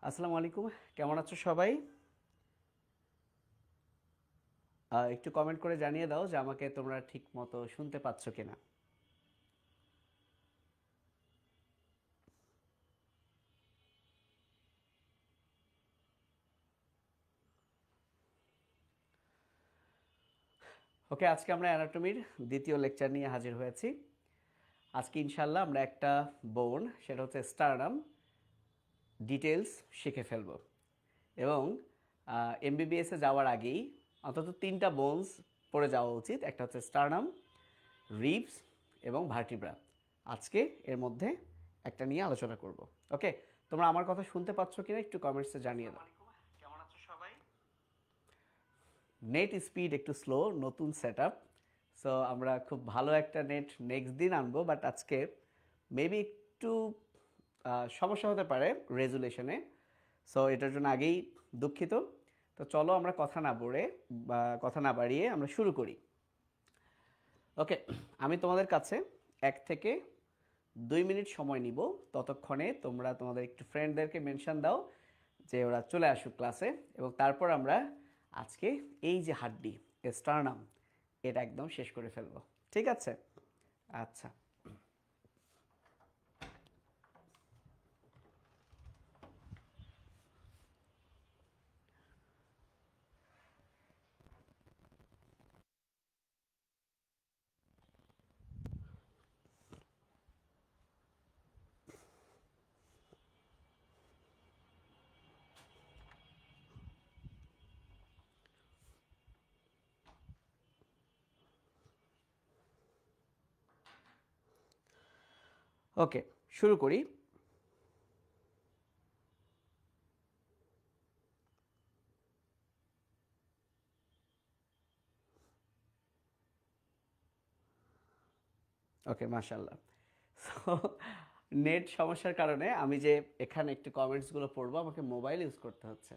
আসসালামু আলাইকুম। কেমন আছো সবাই? একটু কমেন্ট করে জানিয়ে দাও যে আমাকে তোমরা ঠিক মতো শুনতে পাচ্ছ কিনা। ওকে, আজকে আমরা অ্যানাটমির দ্বিতীয় লেকচার নিয়ে হাজির হয়েছি। আজকে ইনশাল্লাহ আমরা একটা বোন, সেটা হচ্ছে স্টারনাম, ডিটেলস শিখে ফেলব। এবং এমবিবিএসে যাওয়ার আগেই অন্তত তিনটা বোনস পড়ে যাওয়া উচিত। একটা হচ্ছে স্টারনাম, রিবস এবং ভার্টিব্রা। আজকে এর মধ্যে একটা নিয়ে আলোচনা করব। ওকে, তোমরা আমার কথা শুনতে পাচ্ছ কিনা একটু কমেন্টসে জানিয়ে দাও। কেমন আছো সবাই? নেট স্পিড একটু স্লো, নতুন সেট আপ। সো আমরা খুব ভালো একটা নেট নেক্সট দিন আনবো, বাট আজকে মেবি একটু সমস্যা হতে পারে রেজুলেশনে। সো এটার জন্য আগেই দুঃখিত। তো চলো আমরা কথা না বলে বা কথা না বাড়িয়ে আমরা শুরু করি। ওকে, আমি তোমাদের কাছে 1 থেকে 2 মিনিট সময় নিব। ততক্ষণে তোমরা তোমাদের একটু ফ্রেন্ডদেরকে মেনশন দাও যে ওরা চলে আসুক ক্লাসে, এবং তারপর আমরা আজকে এই যে হাড্ডি স্টারনাম, এটা একদম শেষ করে ফেলবো। ঠিক আছে? আচ্ছা, ওকে, শুরু করি। ওকে, মাশাল্লাহ। সো নেট সমস্যার কারণে আমি যে এখানে একটু কমেন্টসগুলো পড়বো, আমাকে মোবাইল ইউজ করতে হচ্ছে।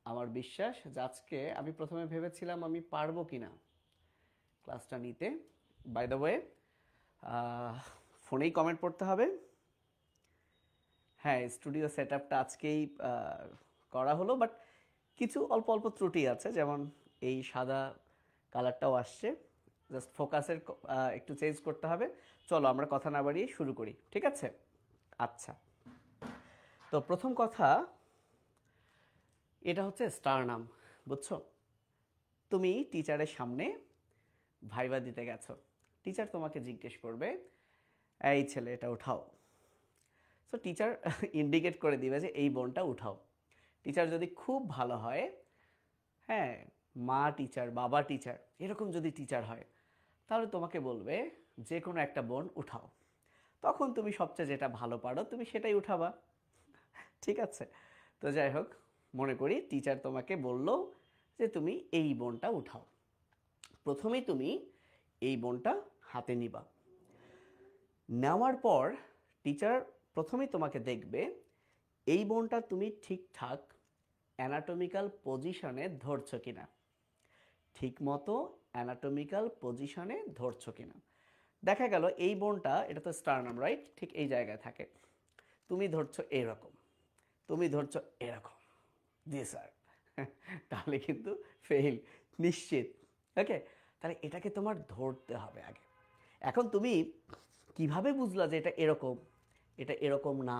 আমার বিশ্বাস যে আজকে আমি প্রথমে ভেবেছিলাম আমি পারবো কিনা ক্লাসটা নিতে। বাই দ্য ওয়ে, ফোনেই কমেন্ট পড়তে হবে। হ্যাঁ, স্টুডিও সেট আপটা আজকেই করা হলো, বাট কিছু অল্প অল্প ত্রুটি আছে, যেমন এই সাদা কালারটাও আসছে। জাস্ট ফোকাসের একটু চেঞ্জ করতে হবে। চলো আমরা কথা না বাড়িয়ে শুরু করি, ঠিক আছে? আচ্ছা, তো প্রথম কথা, এটা হচ্ছে স্টার নাম, বুঝছো? তুমি টিচারের সামনে ভাইবা দিতে গেছো। টিচার তোমাকে জিজ্ঞেস করবে, এই ছেলে এটা উঠাও। সো টিচার ইন্ডিকেট করে দিবে যে এই বোনটা উঠাও। টিচার যদি খুব ভালো হয়, হ্যাঁ, মা টিচার, বাবা টিচার, এরকম যদি টিচার হয়, তাহলে তোমাকে বলবে যে কোনো একটা বোন উঠাও। তখন তুমি সবচেয়ে যেটা ভালো পারো তুমি সেটাই উঠাবা। ঠিক আছে? তো যাই হোক, মনে করি টিচার তোমাকে বলল যে তুমি এই বোনটা উঠাও। প্রথমেই তুমি এই বোনটা হাতে নিবা। নেওয়ার পর টিচার প্রথমেই তোমাকে দেখবে এই বোনটা তুমি ঠিকঠাক অ্যানাটমিক্যাল পজিশনে ধরছো কিনা। ঠিক মতো অ্যানাটমিক্যাল পজিশনে ধরছো কিনা। দেখা গেল এই বোনটা, এটা তো স্টারনাম, রাইট? ঠিক এই জায়গায় থাকে। তুমি ধরছো এরকম, তুমি ধরছো এরকম, জি স্যার, তাহলে কিন্তু ফেল নিশ্চিত। ওকে, তাহলে এটাকে তোমার ধরতে হবে আগে। এখন তুমি কিভাবে বুঝলা যে এটা এরকম, এটা এরকম না?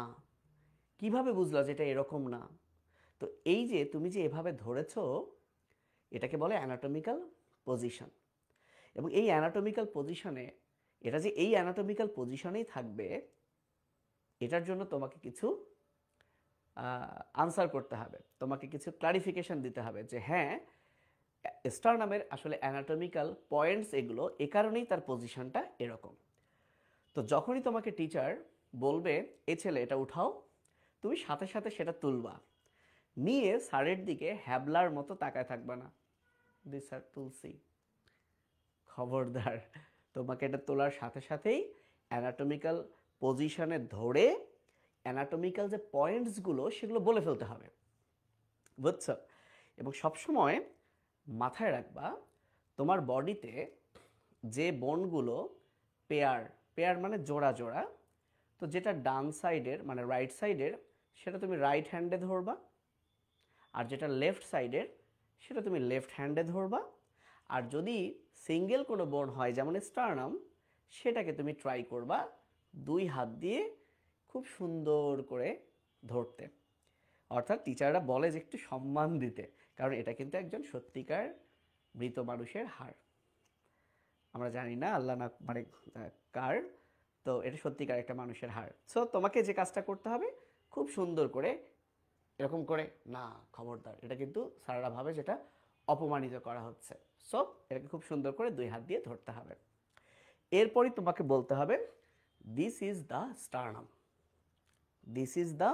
কিভাবে বুঝলা যে এটা এরকম না? তো এই যে তুমি যে এভাবে ধরেছো, এটাকে বলে অ্যানাটমিক্যাল পজিশন। এবং এই অ্যানাটমিক্যাল পজিশনে, এটা যে এই অ্যানাটমিক্যাল পজিশনেই থাকবে, এটার জন্য তোমাকে কিছু আনসার করতে হবে, তোমাকে কিছু ক্লারিফিকেশন দিতে হবে যে হ্যাঁ, স্টার নামের আসলে অ্যানাটমিক্যাল পয়েন্টস এগুলো, এ কারণেই তার পজিশনটা এরকম। তো যখনই তোমাকে টিচার বলবে এ ছেলে এটা উঠাও, তুমি সাথে সাথে সেটা তুলবা। নিয়ে স্যারের দিকে হ্যাবলার মতো তাকায় থাকবা না, দি স্যার তুলসি। খবরদার, তোমাকে এটা তোলার সাথে সাথেই অ্যানাটমিক্যাল পজিশনে ধরে অ্যানাটমিক্যাল যে পয়েন্টসগুলো সেগুলো বলে ফেলতে হবে, বুঝছো? এবং সবসময় মাথায় রাখবা তোমার বডিতে যে বোনগুলো পেয়ার, পেয়ার মানে জোড়া জোড়া, তো যেটা ডান সাইডের মানে রাইট সাইডের, সেটা তুমি রাইট হ্যান্ডে ধরবা, আর যেটা লেফট সাইডের সেটা তুমি লেফট হ্যান্ডে ধরবা। আর যদি সিঙ্গেল কোনো বোন হয় যেমন স্টারনাম, সেটাকে তুমি ট্রাই করবা 2 হাত দিয়ে খুব সুন্দর করে ধরতে। অর্থাৎ টিচাররা বলে যে একটু সম্মান দিতে, কারণ এটা কিন্তু একজন সত্যিকার মৃত মানুষের হাড়। আমরা জানি না আল্লাহ না মানে কার, তো এটা সত্যিকার একটা মানুষের হাড়। সো তোমাকে যে কাজটা করতে হবে, খুব সুন্দর করে এরকম করে না, খবরদার, এটা কিন্তু স্যাররা ভাবে যেটা অপমানিত করা হচ্ছে। সো এটাকে খুব সুন্দর করে 2 হাত দিয়ে ধরতে হবে। এরপরই তোমাকে বলতে হবে this is the sternum, this is the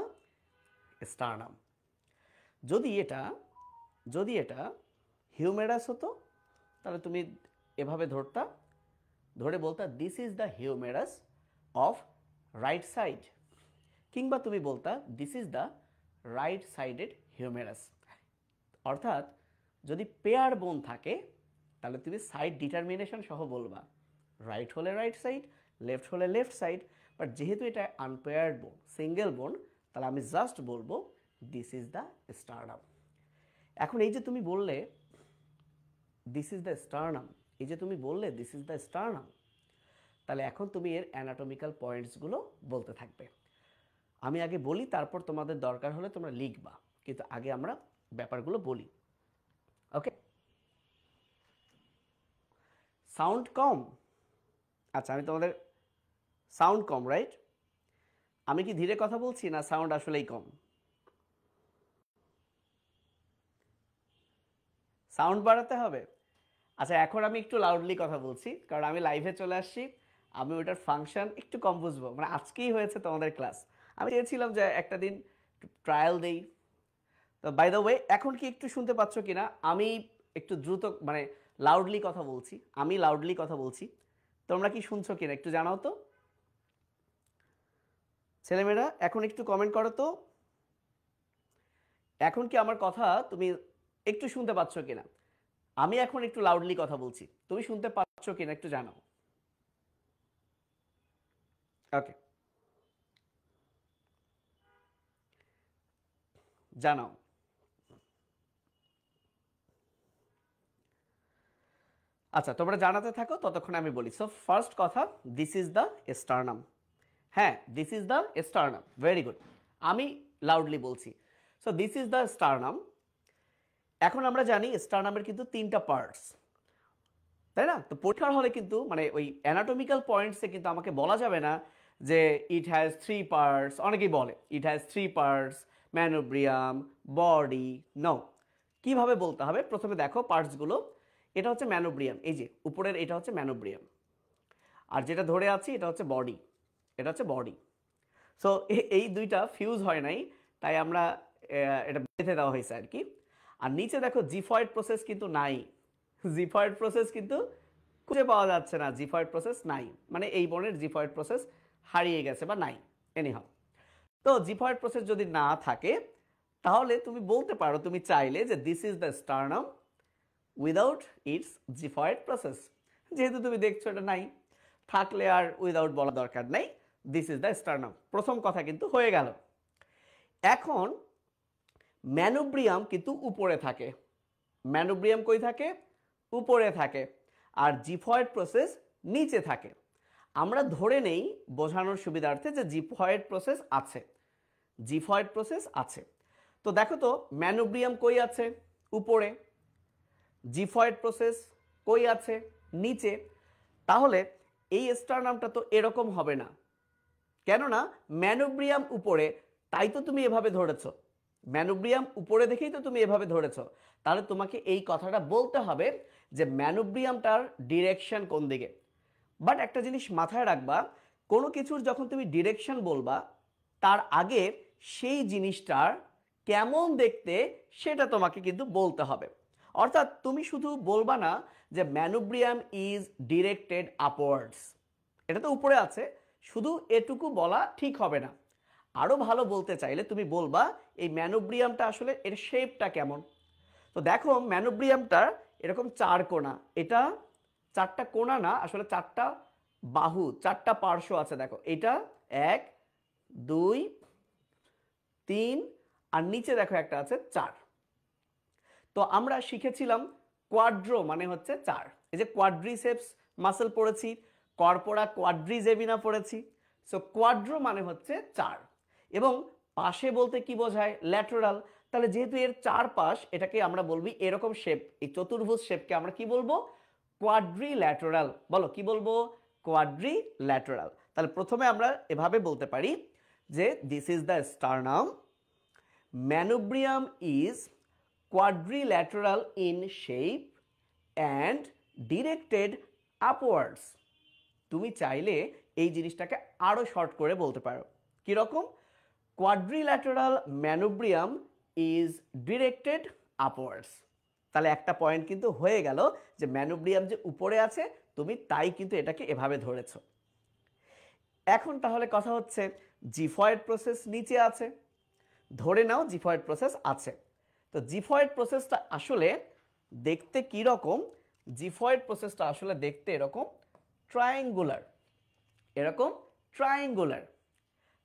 sternum. যদি এটা হিউমেরাস হতো তাহলে তুমি এভাবে ধরতা, ধরে বলতা this is the humerus of right side, কিংবা তুমি বলতা this is the right sided humerus. অর্থাৎ যদি পেয়ার বোন থাকে তাহলে তুমি সাইড ডিটারমিনেশন সহ বলবা, রাইট হলে রাইট সাইড, লেফট হলে লেফট সাইড। বাট যেহেতু এটা আনপেয়ার্ড বোন, সিঙ্গেল বোন, তাহলে আমি জাস্ট বলবো দিস ইজ দ্য স্টারনাম। এখন এই যে তুমি বললে দিস ইজ দ্য স্টারনাম, এই যে তুমি বললে দিস ইজ দ্য স্টারনাম, তাহলে এখন তুমি এর অ্যানাটমিক্যাল পয়েন্টসগুলো বলতে থাকবে। আমি আগে বলি, তারপর তোমাদের দরকার হলে তোমরা লিখবা, কিন্তু আগে আমরা ব্যাপারগুলো বলি। ওকে, সাউন্ড কম? আচ্ছা, আমি তোমাদের সাউন্ড কম, রাইট? আমি কি ধীরে কথা বলছি না সাউন্ড আসলেই কম? সাউন্ড বাড়াতে হবে? আচ্ছা, এখন আমি একটু লাউডলি কথা বলছি, কারণ আমি লাইভে চলে আসছি, আমি ওটার ফাংশন একটু কম বুঝবো। মানে আজকেই হয়েছে তোমাদের ক্লাস, আমি চেয়েছিলাম যে একটা দিন ট্রায়াল দেই। তো বাই দ্য ওয়ে, এখন কি একটু শুনতে পাচ্ছ কিনা? আমি একটু দ্রুত মানে লাউডলি কথা বলছি, আমি লাউডলি কথা বলছি, তোমরা কি শুনছো কিনা একটু জানাও তো ছেলেমেয়েরা। এখন একটু কমেন্ট করো তো, এখন কি আমার কথা তুমি একটু শুনতে পাচ্ছ কিনা? আমি এখন একটু লাউডলি কথা বলছি, তুমি শুনতে পাচ্ছ কিনা একটু জানাও। ওকে, জানাও। আচ্ছা, তোমরা জানাতে থাকো, ততক্ষণে আমি বলি। সো ফার্স্ট কথা, দিস ইজ দ্য স্টারনাম। হ্যাঁ, this is the sternum, very good. আমি লাউডলি বলছি। So this is the sternum. এখন আমরা জানি স্টারনামের কিন্তু 3টা পার্টস, তাই না? তো পরীক্ষার হলে কিন্তু মানে ওই অ্যানাটমিক্যাল পয়েন্টসে কিন্তু আমাকে বলা যাবে না যে ইট হ্যাজ 3 পার্টস। অনেকেই বলে it has 3 parts, manubrium, body. No, কিভাবে বলতে হবে? প্রথমে দেখো পার্টসগুলো। এটা হচ্ছে ম্যানোব্রিয়াম, এই যে উপরের এটা হচ্ছে ম্যানোব্রিয়াম, আর যেটা ধরে আছি এটা হচ্ছে বডি, এটা হচ্ছে বডি। সো এই দুইটা ফিউজ হয় নাই, তাই আমরা এটা বেঁধে দেওয়া হয়েছে আর কি। আর নিচে দেখো জিফয়েড প্রসেস কিন্তু নাই, জিফয়েড প্রসেস কিন্তু খুঁজে পাওয়া যাচ্ছে না, জিফয়েড প্রসেস নাই, মানে এই বনের জিফয়েড প্রসেস হারিয়ে গেছে বা নাই, এনিহাউ। তো জিফয়েড প্রসেস যদি না থাকে তাহলে তুমি বলতে পারো, তুমি চাইলে, যে this is the sternum without it's xiphoid process. যেহেতু তুমি দেখছো এটা নাই, থাকলে আর উইদাউট বলা দরকার নাই, দিস ইজ দ্য স্টারনাম। প্রথম কথা কিন্তু হয়ে গেল। এখন ম্যানোব্রিয়াম কিন্তু উপরে থাকে, ম্যানোব্রিয়াম কই থাকে? উপরে থাকে, আর জিফয়েড প্রসেস নিচে থাকে। আমরা ধরে নেই বোঝানোর সুবিধার্থে যে জিফয়েড প্রসেস আছে, জিফয়েড প্রসেস আছে। তো দেখো তো ম্যানোব্রিয়াম কই আছে? উপরে। জিফয়েড প্রসেস কই আছে? নিচে। তাহলে এই স্টারনামটা তো এরকম হবে না, কেননা ম্যানোব্রিয়াম উপরে, তাই তো তুমি এভাবে ধরেছো, ম্যানোব্রিয়াম উপরে দেখেই তো তুমি এভাবে ধরেছো। তাহলে তোমাকে এই কথাটা বলতে হবে যে ম্যানোব্রিয়ামটার ডিরেকশন কোন দিকে। বাট একটা জিনিস মাথায় রাখবা, কোনো কিছুর যখন তুমি ডিরেকশন বলবা, তার আগে সেই জিনিসটার কেমন দেখতে সেটা তোমাকে কিন্তু বলতে হবে। অর্থাৎ তুমি শুধু বলবা না যে ম্যানোব্রিয়াম ইজ ডিরেক্টেড আপওয়ার্ডস, এটা তো উপরে আছে, শুধু এটুকু বলা ঠিক হবে না। আরো ভালো বলতে চাইলে তুমি বলবা এই ম্যানোব্রিয়ামটা আসলে এর শেপটা কেমন। তো দেখো ম্যানোব্রিয়ামটা এরকম 4 কোণা, এটা 4টা কোণা না, আসলে 4টা বাহু, 4টা পার্শ্ব আছে। দেখো এটা 1 2 3 আর নিচে দেখো একটা আছে 4। তো আমরা শিখেছিলাম কোয়াড্রো মানে হচ্ছে 4। এই যে কোয়াড্রিসেপস মাসল পড়েছি, কর্পোরা কোয়াড্রিজেমিনা পড়েছি। সো কোয়াড্রো মানে হচ্ছে 4 এবং পাশে বলতে কি বোঝায়? ল্যাটেরাল। তাহলে যেহেতু এর 4 পাশ, এটাকে আমরা বলবি এরকম শেপ, এই চতুর্ভুজ শেপকে আমরা কি বলবো? কোয়াড্রিল্যাটেরাল। বলো কি বলবো? কোয়াড্রিল্যাটেরাল। তাহলে প্রথমে আমরা এভাবে বলতে পারি যে this is the sternum, manubrium is quadrilateral in shape and directed upwards। তুমি চাইলে এই জিনিসটাকে আরো শর্ট করে বলতে পারো। কি রকম? quadrilateral manubrium is directed upwards। তাহলে একটা পয়েন্ট কিন্তু হয়ে গেল যে ম্যানোব্রিয়াম যে উপরে আছে, তুমি তাই কিন্তু এটাকে এভাবে ধরেছো। এখন তাহলে কথা হচ্ছে জিফয়েড প্রসেস নিচে আছে, ধরে নাও জিফয়েড প্রসেস আছে। তো জিফয়েড প্রসেসটা আসলে দেখতে কি রকম? জিফয়েড প্রসেসটা আসলে দেখতে এরকম ট্রায়াঙ্গুলার, এরকম ট্রায়াঙ্গুলার।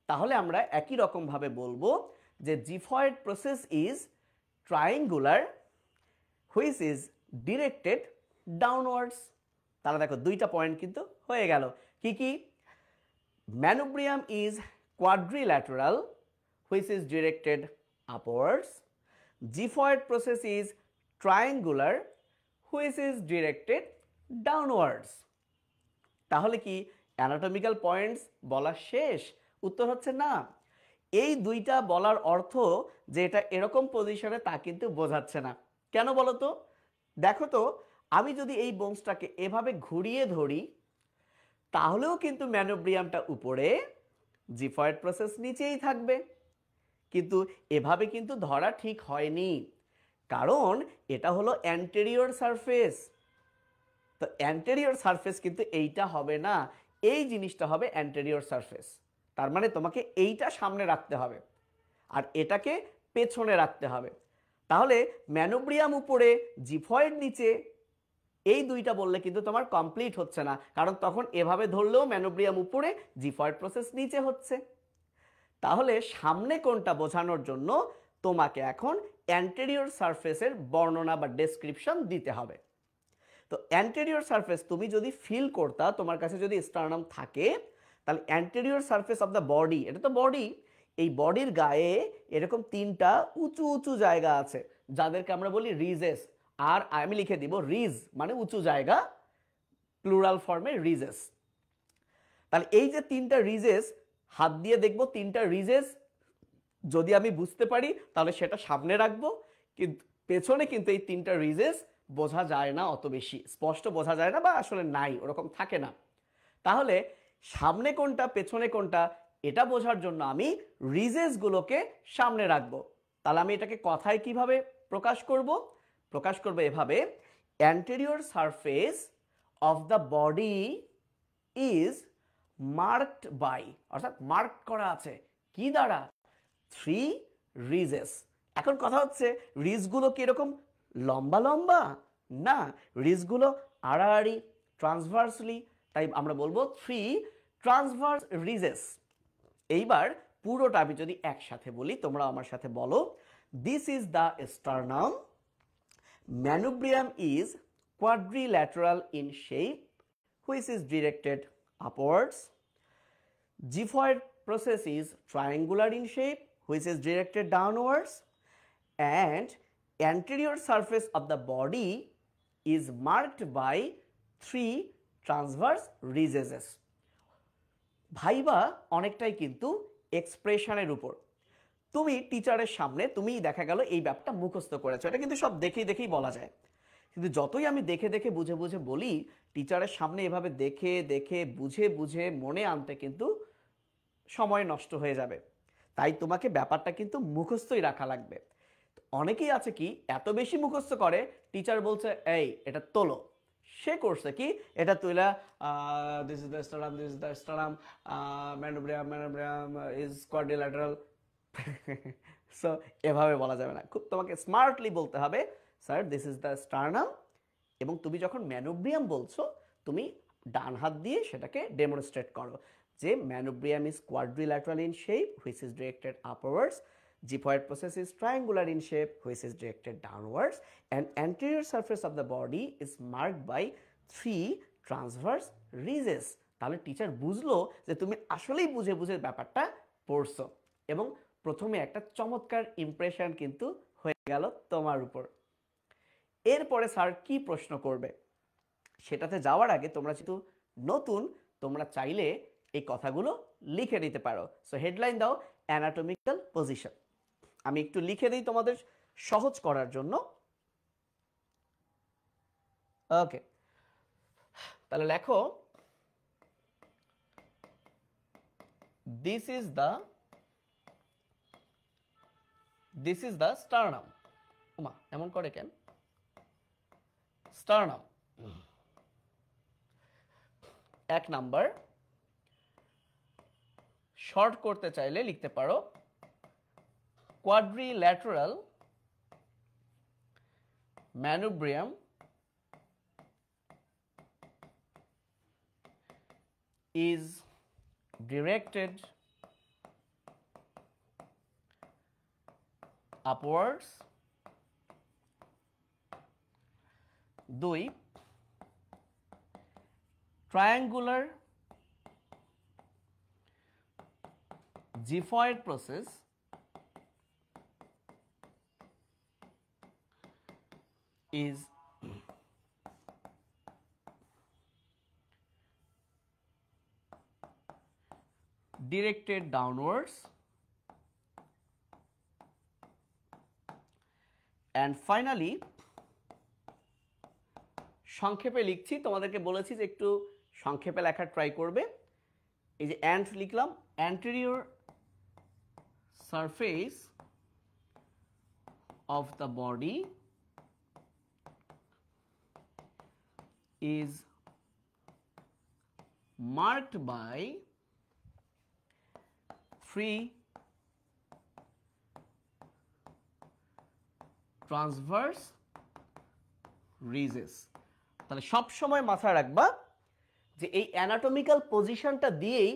তাহলে আমরা একই রকম ভাবে বলবো যে xiphoid process is triangular which is directed downwards. তাহলে দেখো দুইটা পয়েন্ট কিন্তু হয়ে গেল। কি কি? Manubrium is quadrilateral which is directed upwards. Gyphoid process is triangular which is directed downwards। তাহলে কি অ্যানাটমিক্যাল পয়েন্টস বলা শেষ? উত্তর হচ্ছে না। এই দুইটা বলার অর্থ যে এটা এরকম পজিশনে তা কিন্তু বোঝাচ্ছে না। কেন বলো তো? দেখো তো, আমি যদি এই বোনসটাকে এভাবে ঘুরিয়ে ধরি তাহলেও কিন্তু ম্যানোব্রিয়ামটা উপরে, জিফয়েড প্রসেস নিচেই থাকবে। কিন্তু এভাবে কিন্তু ধরা ঠিক হয়নি, কারণ এটা হলো অ্যান্টেরিয়র সারফেস। তো অ্যান্টেরিয়র সারফেস কিন্তু এইটা হবে না, এই জিনিসটা হবে অ্যান্টেরিয়র সারফেস। তার মানে তোমাকে এইটা সামনে রাখতে হবে আর এটাকে পেছনে রাখতে হবে। তাহলে ম্যানোব্রিয়াম উপরে, জিফয়েড নিচে, এই দুইটা বললে কিন্তু তোমার কমপ্লিট হচ্ছে না, কারণ তখন এভাবে ধরলেও ম্যানোব্রিয়াম উপরে, জিফয়েড প্রসেস নিচে হচ্ছে। তাহলে সামনে কোনটা বোঝানোর জন্য তোমাকে এখন অ্যান্টেরিয়র সারফেসের বর্ণনা বা ডেসক্রিপশন দিতে হবে। তো অ্যান্টেরিয়র সারফেস তুমি যদি ফিল করতা, তোমার কাছে যদি স্টারনাম থাকে, তাহলে anterior surface of the body, এটা তো বডি, এই বডির গায়ে এরকম তিনটা উঁচু উঁচু জায়গা আছে যাদেরকে আমরা বলি রিজেস। আর আমি লিখে দিব রিজ মানে উঁচু জায়গা, প্লুরাল ফর্মে রিজেস। তাহলে এই যে তিনটা রিজেস, হাত দিয়ে দেখবো তিনটা রিজেস যদি আমি বুঝতে পারি তাহলে সেটা সামনে রাখবো, কিন্তু পেছনে কিন্তু এই তিনটা রিজেস বোঝা যায় না, অত বেশি স্পষ্ট বোঝা যায় না, বা আসলে নাই, ওরকম থাকে না। তাহলে সামনে কোনটা পেছনে কোনটা এটা বোঝার জন্য আমি রিজেসগুলোকে সামনে রাখবো। তাহলে আমি এটাকে কথায় কিভাবে প্রকাশ করব? প্রকাশ করব এভাবে, anterior surface of the body is marked by, অর্থাৎ মার্ক করা আছে কি দ্বারা? 3 রিজেস। এখন কথা হচ্ছে রিজগুলো কি এরকম লম্বা লম্বা? না, রিজগুলো আড়াআড়ি, ট্রান্সভার্সলি, তাই আমরা বলবো 3 ট্রান্সভার্স রিজেস। এইবার পুরোটা আমি যদি একসাথে বলি, তোমরা আমার সাথে বলো, this is the sternum, manubrium is quadrilateral in shape which is directed upwards. Gyphoid process is triangular in shape which is directed downwards, and anterior surface of the body is marked by 3 transverse recesses. Viva অনেকটাই কিন্তু এক্সপ্রেশনের উপর। তুমি টিচারের সামনে তুমি দেখা গেল এই ব্যাপারটা মুখস্থ করেছো, এটা কিন্তু সব দেখেই দেখেই বলা যায়, কিন্তু যতই আমি দেখে দেখে বুঝে বুঝে বলি, টিচারের সামনে এভাবে দেখে দেখে বুঝে বুঝে মনে আনতে কিন্তু সময় নষ্ট হয়ে যাবে। তাই তোমাকে ব্যাপারটা কিন্তু মুখস্থই রাখা লাগবে। অনেকেই আছে কি এত বেশি মুখস্থ করে, টিচার বলছে এই এটা তোলো, সে করছে কি এটা তুইলা this is the sternum, this is the sternum, manubrium is quadrilateral. So এভাবে বলা যাবে না, খুব তোমাকে স্মার্টলি বলতে হবে, sir this is the sternum. এবং তুমি যখন ম্যানোব্রিয়াম বলছো, তুমি ডান হাত দিয়ে সেটাকে ডেমনস্ট্রেট করো যে manubrium is quadrilateral in shape which is directed upwards, Xiphoid process is triangular in shape, which is directed downwards, and anterior surface of the body is marked by 3 transverse ridges. তাহলে teacher বুঝলো যে তুমি আসলেই বুঝে বুঝে ব্যাপারটা পড়ছো এবং প্রথমে একটা চমৎকার ইমপ্রেশন কিন্তু হয়ে গেল তোমার উপর। এরপরে স্যার কি প্রশ্ন করবে সেটাতে যাওয়ার আগে তোমরা যেহেতু নতুন, তোমরা চাইলে এই কথাগুলো লিখে নিতে পারো। সো হেডলাইন দাও অ্যানাটমিক্যাল পজিশন। আমি একটু লিখে দিই তোমাদের সহজ করার জন্য। ওকে, তাহলে লেখো this is the sternum. ওমা এমন করে কেন? sternum 1 number. শর্ট করতে চাইলে লিখতে পারো quadrilateral manubrium is directed upwards. 2 triangular xiphoid process is directed downwards, and finally সংক্ষেপে লিখছি, তোমাদেরকে বলেছি যে একটু সংক্ষেপে লেখার ট্রাই করবে। এই যে অ্যান্ট লিখলাম, anterior surface of the body is marked by 3 transverse ridges। তাহলে সব সময় মাথায় রাখবা যে এই অ্যানাটমিক্যাল পজিশনটা দিয়েই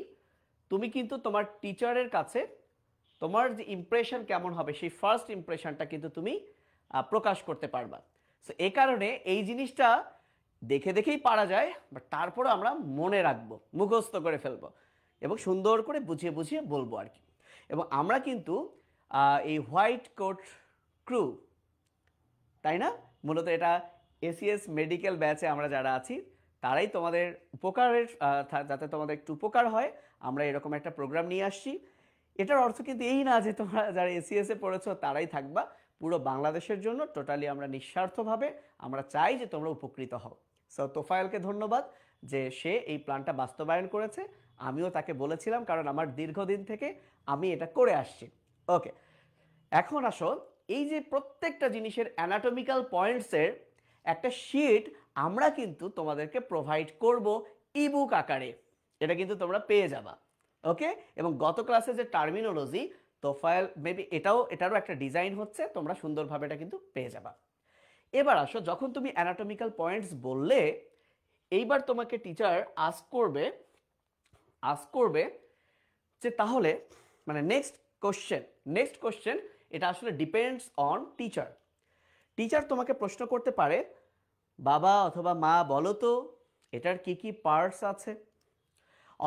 তুমি কিন্তু তোমার টিচারের কাছে তোমার যে ইমপ্রেশন কেমন হবে সেই ফার্স্ট ইমপ্রেশনটা কিন্তু তুমি প্রকাশ করতে পারবা। সো এই কারণে এই জিনিসটা দেখে দেখেই পারা যায়, বাট তারপরে আমরা মনে রাখবো, মুখস্থ করে ফেলবো এবং সুন্দর করে বুঝিয়ে বুঝিয়ে বলবো আর কি। এবং আমরা কিন্তু এই হোয়াইট কোট ক্রু, তাই না, মূলত এটা এসিএস মেডিকেল ব্যাচে আমরা যারা আছি তারাই তোমাদের উপকারের, যাতে তোমাদের একটু উপকার হয়, আমরা এরকম একটা প্রোগ্রাম নিয়ে আসছি। এটার অর্থ কিন্তু এই না যে তোমরা যারা এসিএসে পড়েছো তারাই থাকবা, পুরো বাংলাদেশের জন্য টোটালি আমরা নিঃস্বার্থভাবে আমরা চাই যে তোমরা উপকৃত হও। সো তোফায়েলকে ধন্যবাদ যে সে এই প্ল্যানটা বাস্তবায়ন করেছে। আমিও তাকে বলেছিলাম, কারণ আমার দীর্ঘদিন থেকে আমি এটা করে আসছি। ওকে, এখন আসো, এই যে প্রত্যেকটা জিনিসের অ্যানাটমিক্যাল পয়েন্টসের একটা শিট আমরা কিন্তু তোমাদেরকে প্রোভাইড করব ইবুক আকারে, এটা কিন্তু তোমরা পেয়ে যাবা। ওকে, এবং গত ক্লাসে যে টার্মিনোলজি তোফায়েল মেবি এটারও একটা ডিজাইন হচ্ছে, তোমরা সুন্দরভাবে এটা কিন্তু পেয়ে যাবা। এবার আসো, যখন তুমি অ্যানাটমিক্যাল পয়েন্টস বললে এইবার তোমাকে টিচার আস্ক করবে যে তাহলে মানে নেক্সট কোশ্চেন এটা আসলে ডিপেন্ডস অন টিচার তোমাকে প্রশ্ন করতে পারে, বাবা অথবা মা বলো তো এটার কি কি পার্টস আছে।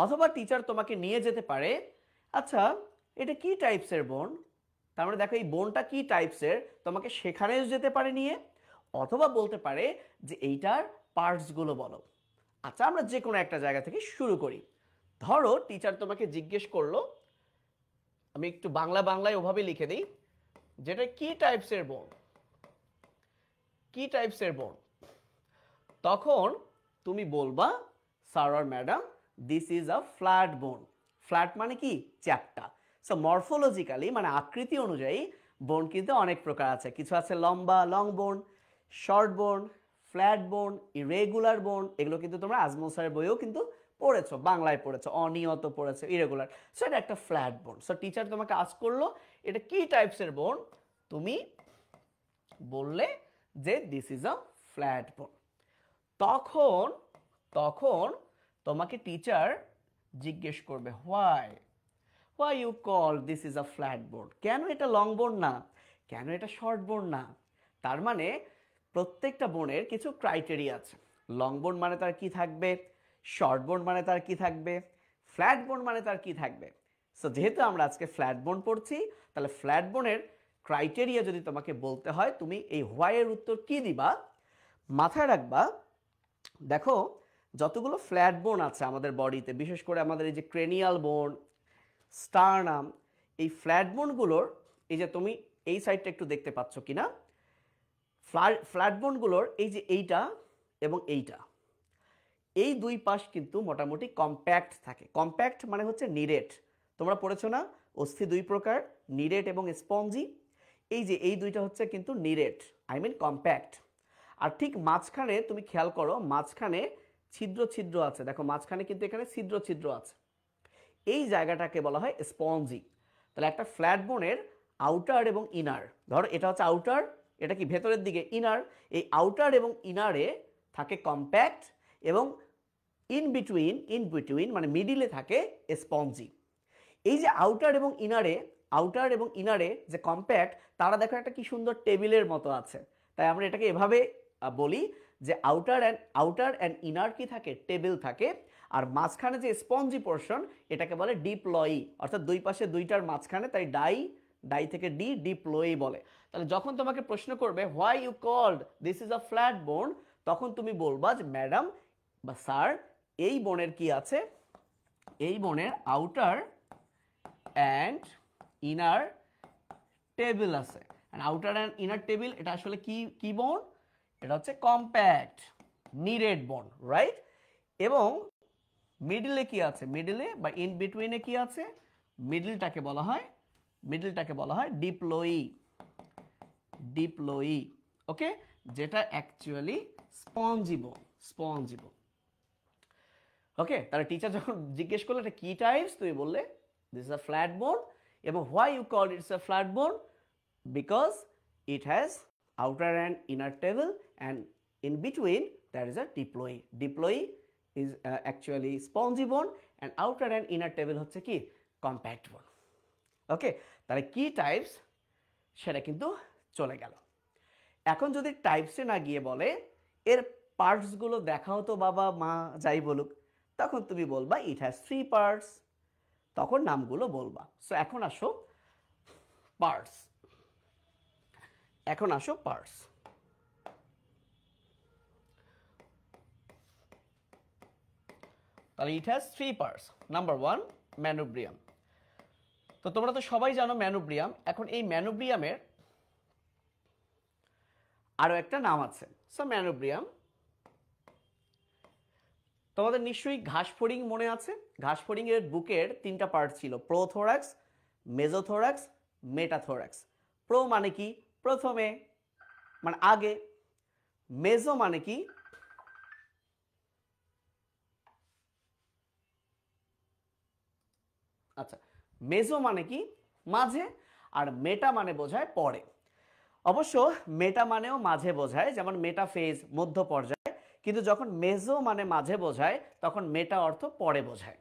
অথবা টিচার তোমাকে নিয়ে যেতে পারে, আচ্ছা এটা কি টাইপসের বোন, তার মানে দেখো এই বোনটা কি টাইপসের, তোমাকে সেখানেও যেতে পারে নিয়ে। অথবা বলতে পারে যে এইটার পার্টসগুলো বলো। আচ্ছা, আমরা যে কোনো একটা জায়গা থেকে শুরু করি। ধরো টিচার তোমাকে জিজ্ঞেস করলো, আমি একটু বাংলায় ওভাবে লিখে দিই, যেটা কি টাইপসের বোন, তখন তুমি বলবা স্যার আর madam this is a flat bone. Flat মানে কি? চ্যাপ্টা। সো মরফোলজিক্যালি মানে আকৃতি অনুযায়ী বোন কিন্তু অনেক প্রকার আছে। কিছু আছে লম্বা লং বোন, শর্ট বোন, ফ্ল্যাট বোন, ইরেগুলার বোন। এগুলো কিন্তু তোমরা আজমল স্যারের বইও কিন্তু পড়েছো, বাংলায় পড়েছো, অনিয়ত পড়েছো, ইরেগুলার। সো এটা একটা ফ্ল্যাট বোন। সো টিচার তোমাকে আস্ক করলো এটা কি টাইপসের বোন, তুমি বললে যে this is a flat bone. তখন তোমাকে টিচার জিজ্ঞেস করবে why you call this is a flat bone? কেন এটা লং বোন না, কেন এটা শর্ট বোন না? তার মানে প্রত্যেকটা বোনের কিছু ক্রাইটেরিয়া আছে। লং বোন মানে তার কি থাকবে, শর্ট বোন মানে তার কি থাকবে, ফ্ল্যাট বোন মানে তার কি থাকবে। সো যেহেতু আমরা আজকে ফ্ল্যাট বোন পড়ছি, তাহলে ফ্ল্যাট বোনের ক্রাইটেরিয়া যদি তোমাকে বলতে হয়, তুমি এই হোয়াইয়ের উত্তর কি দিবা? মাথায় রাখবা, দেখো যতগুলো ফ্ল্যাট বোন আছে আমাদের বডিতে, বিশেষ করে আমাদের এই যে ক্রেনিয়াল বোন, স্টারনাম, এই ফ্ল্যাট বোনগুলোর, এই যে তুমি এই সাইডটা একটু দেখতে পাচ্ছ কিনা, ফ্ল্যাট বোনগুলোর এই যে এইটা এবং এইটা, এই দুই পাশ কিন্তু মোটামুটি কম্প্যাক্ট থাকে। কম্প্যাক্ট মানে হচ্ছে নিরেট। তোমরা পড়েছো না, অস্থি দুই প্রকার, নিরেট এবং স্পঞ্জি। এই যে এই দুইটা হচ্ছে কিন্তু নিরেট, আই মিন কম্প্যাক্ট। আর ঠিক মাঝখানে তুমি খেয়াল করো, মাঝখানে ছিদ্র ছিদ্র আছে, দেখো মাঝখানে কিন্তু এখানে ছিদ্র ছিদ্র আছে, এই জায়গাটাকে বলা হয় স্পঞ্জি। তাহলে একটা ফ্ল্যাট বোনের আউটার এবং ইনার, ধরো এটা হচ্ছে আউটার, এটা কি ভেতরের দিকে ইনার, এই আউটার এবং ইনারে থাকে কম্প্যাক্ট, এবং ইন বিটুইন মানে মিডিলে থাকে স্পঞ্জি। এই যে আউটার এবং ইনারে যে কম্প্যাক্ট, তারা দেখো একটা কি সুন্দর টেবিলের মতো আছে। তাই আমরা এটাকে এভাবে বলি যে আউটার অ্যান্ড ইনার কি থাকে, টেবিল থাকে। আর মাঝখানে যে স্পঞ্জি পোর্শন, এটাকে বলে ডিপ্লয়ি, অর্থাৎ দুই পাশে দুইটার মাঝখানে, তাই ডাই থেকে ডিপ্লয়ি বলে। তাহলে যখন তোমাকে প্রশ্ন করবে why you called this is a flat bone, তখন তুমি বলবা যে ম্যাডাম বা স্যার, এই বোনের কি আছে, এই বোনের আউটার অ্যান্ড ইনার টেবিল আছে। আউটার অ্যান্ড ইনার টেবিল, এটা আসলে কি বোন? এটা হচ্ছে কম্প্যাক্ট নিরেট বোন, রাইট? এবং মিডলে কি আছে, মিডলে বা ইন বিটুইনে কি আছে, মিডলটাকে বলা হয় ডিপ্লয়ি, ওকে, যেটা অ্যাকচুয়ালি স্পঞ্জি বোন। ওকে, তাহলে টিচার যখন জিজ্ঞেস করলো এটা কি টাইপস, তুমি বললে this is a flat bone. এবং why you call it's a flat bone? Because it has outer and inner table, and in between there is a diploe is actually spongy bone, and outer and inner table হচ্ছে কি, compact বোন। ওকে, তাহলে কি types সেটা কিন্তু চলে গেল। এখন যদি টাইপসে না গিয়ে বলে এর পার্টসগুলো দেখাও তো বাবা মা যাই বলুক, তখন তুমি বলবা ইট হ্যাজ 3 পার্টস, তখন নামগুলো বলবা। সো এখন আসো পার্টস। তাহলে ইট হ্যাজ 3 পার্টস। Number 1, manubrium. তো তোমরা তো সবাই জানো ম্যানোব্রিয়াম। এখন এই ম্যানোব্রিয়ামের আরো একটা নাম আছে। সো ম্যানোব্রিয়াম, তোমাদের নিশ্চয়ই ঘাসফড়িং মনে আছে। ঘাসফড়িং এর বুকের 3টা পার্ট ছিল, প্রোথোরাক্স, মেজোথোরাক্স, মেটাথোরাক্স। প্রো মানে কি, প্রথমে মানে আগে। মেজো মানে কি, আচ্ছা, মেজো মানে কি, মাঝে। আর মেটা মানে বোঝায় পরে। অবশ্য মেটা মানেও মাঝে বোঝায়, যেমন মেটাফেজ মধ্য পর্যায়ে, কিন্তু যখন মেজো মানে মাঝে বোঝায় তখন মেটা অর্থ পরে বোঝায়।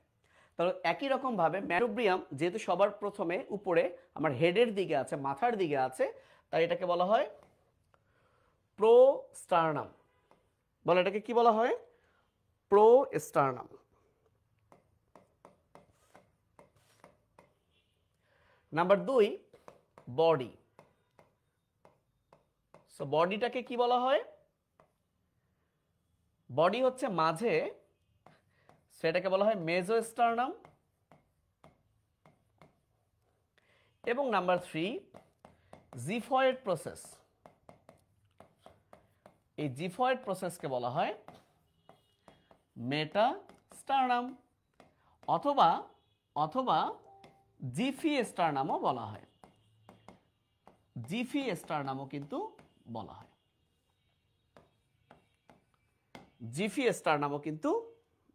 তো একই রকম ভাবে ম্যানোব্রিয়াম যেহেতু সবার প্রথমে উপরে আমার হেডের দিকে আছে, মাথার দিকে আছে, তাই এটাকে বলা হয় প্রোস্টার্নাম। বলে এটাকে কি বলা হয়, প্রোস্টার্নাম। Number 2, body. সো বডিটাকে কি বলা হয়, বডি হচ্ছে মাঝে, সেটাকে বলা হয় মেজোস্টার্নাম। এবং নাম্বার 3, জিফয়েড প্রসেস। এই জিফয়েড প্রসেসকে বলা হয় মেটাস্টার্নাম, অথবা জিফিস্টার্নামও বলা হয়। জিফিস্টার্নামও কিন্তু বলা হয়, জিফিস্টার্নামও কিন্তু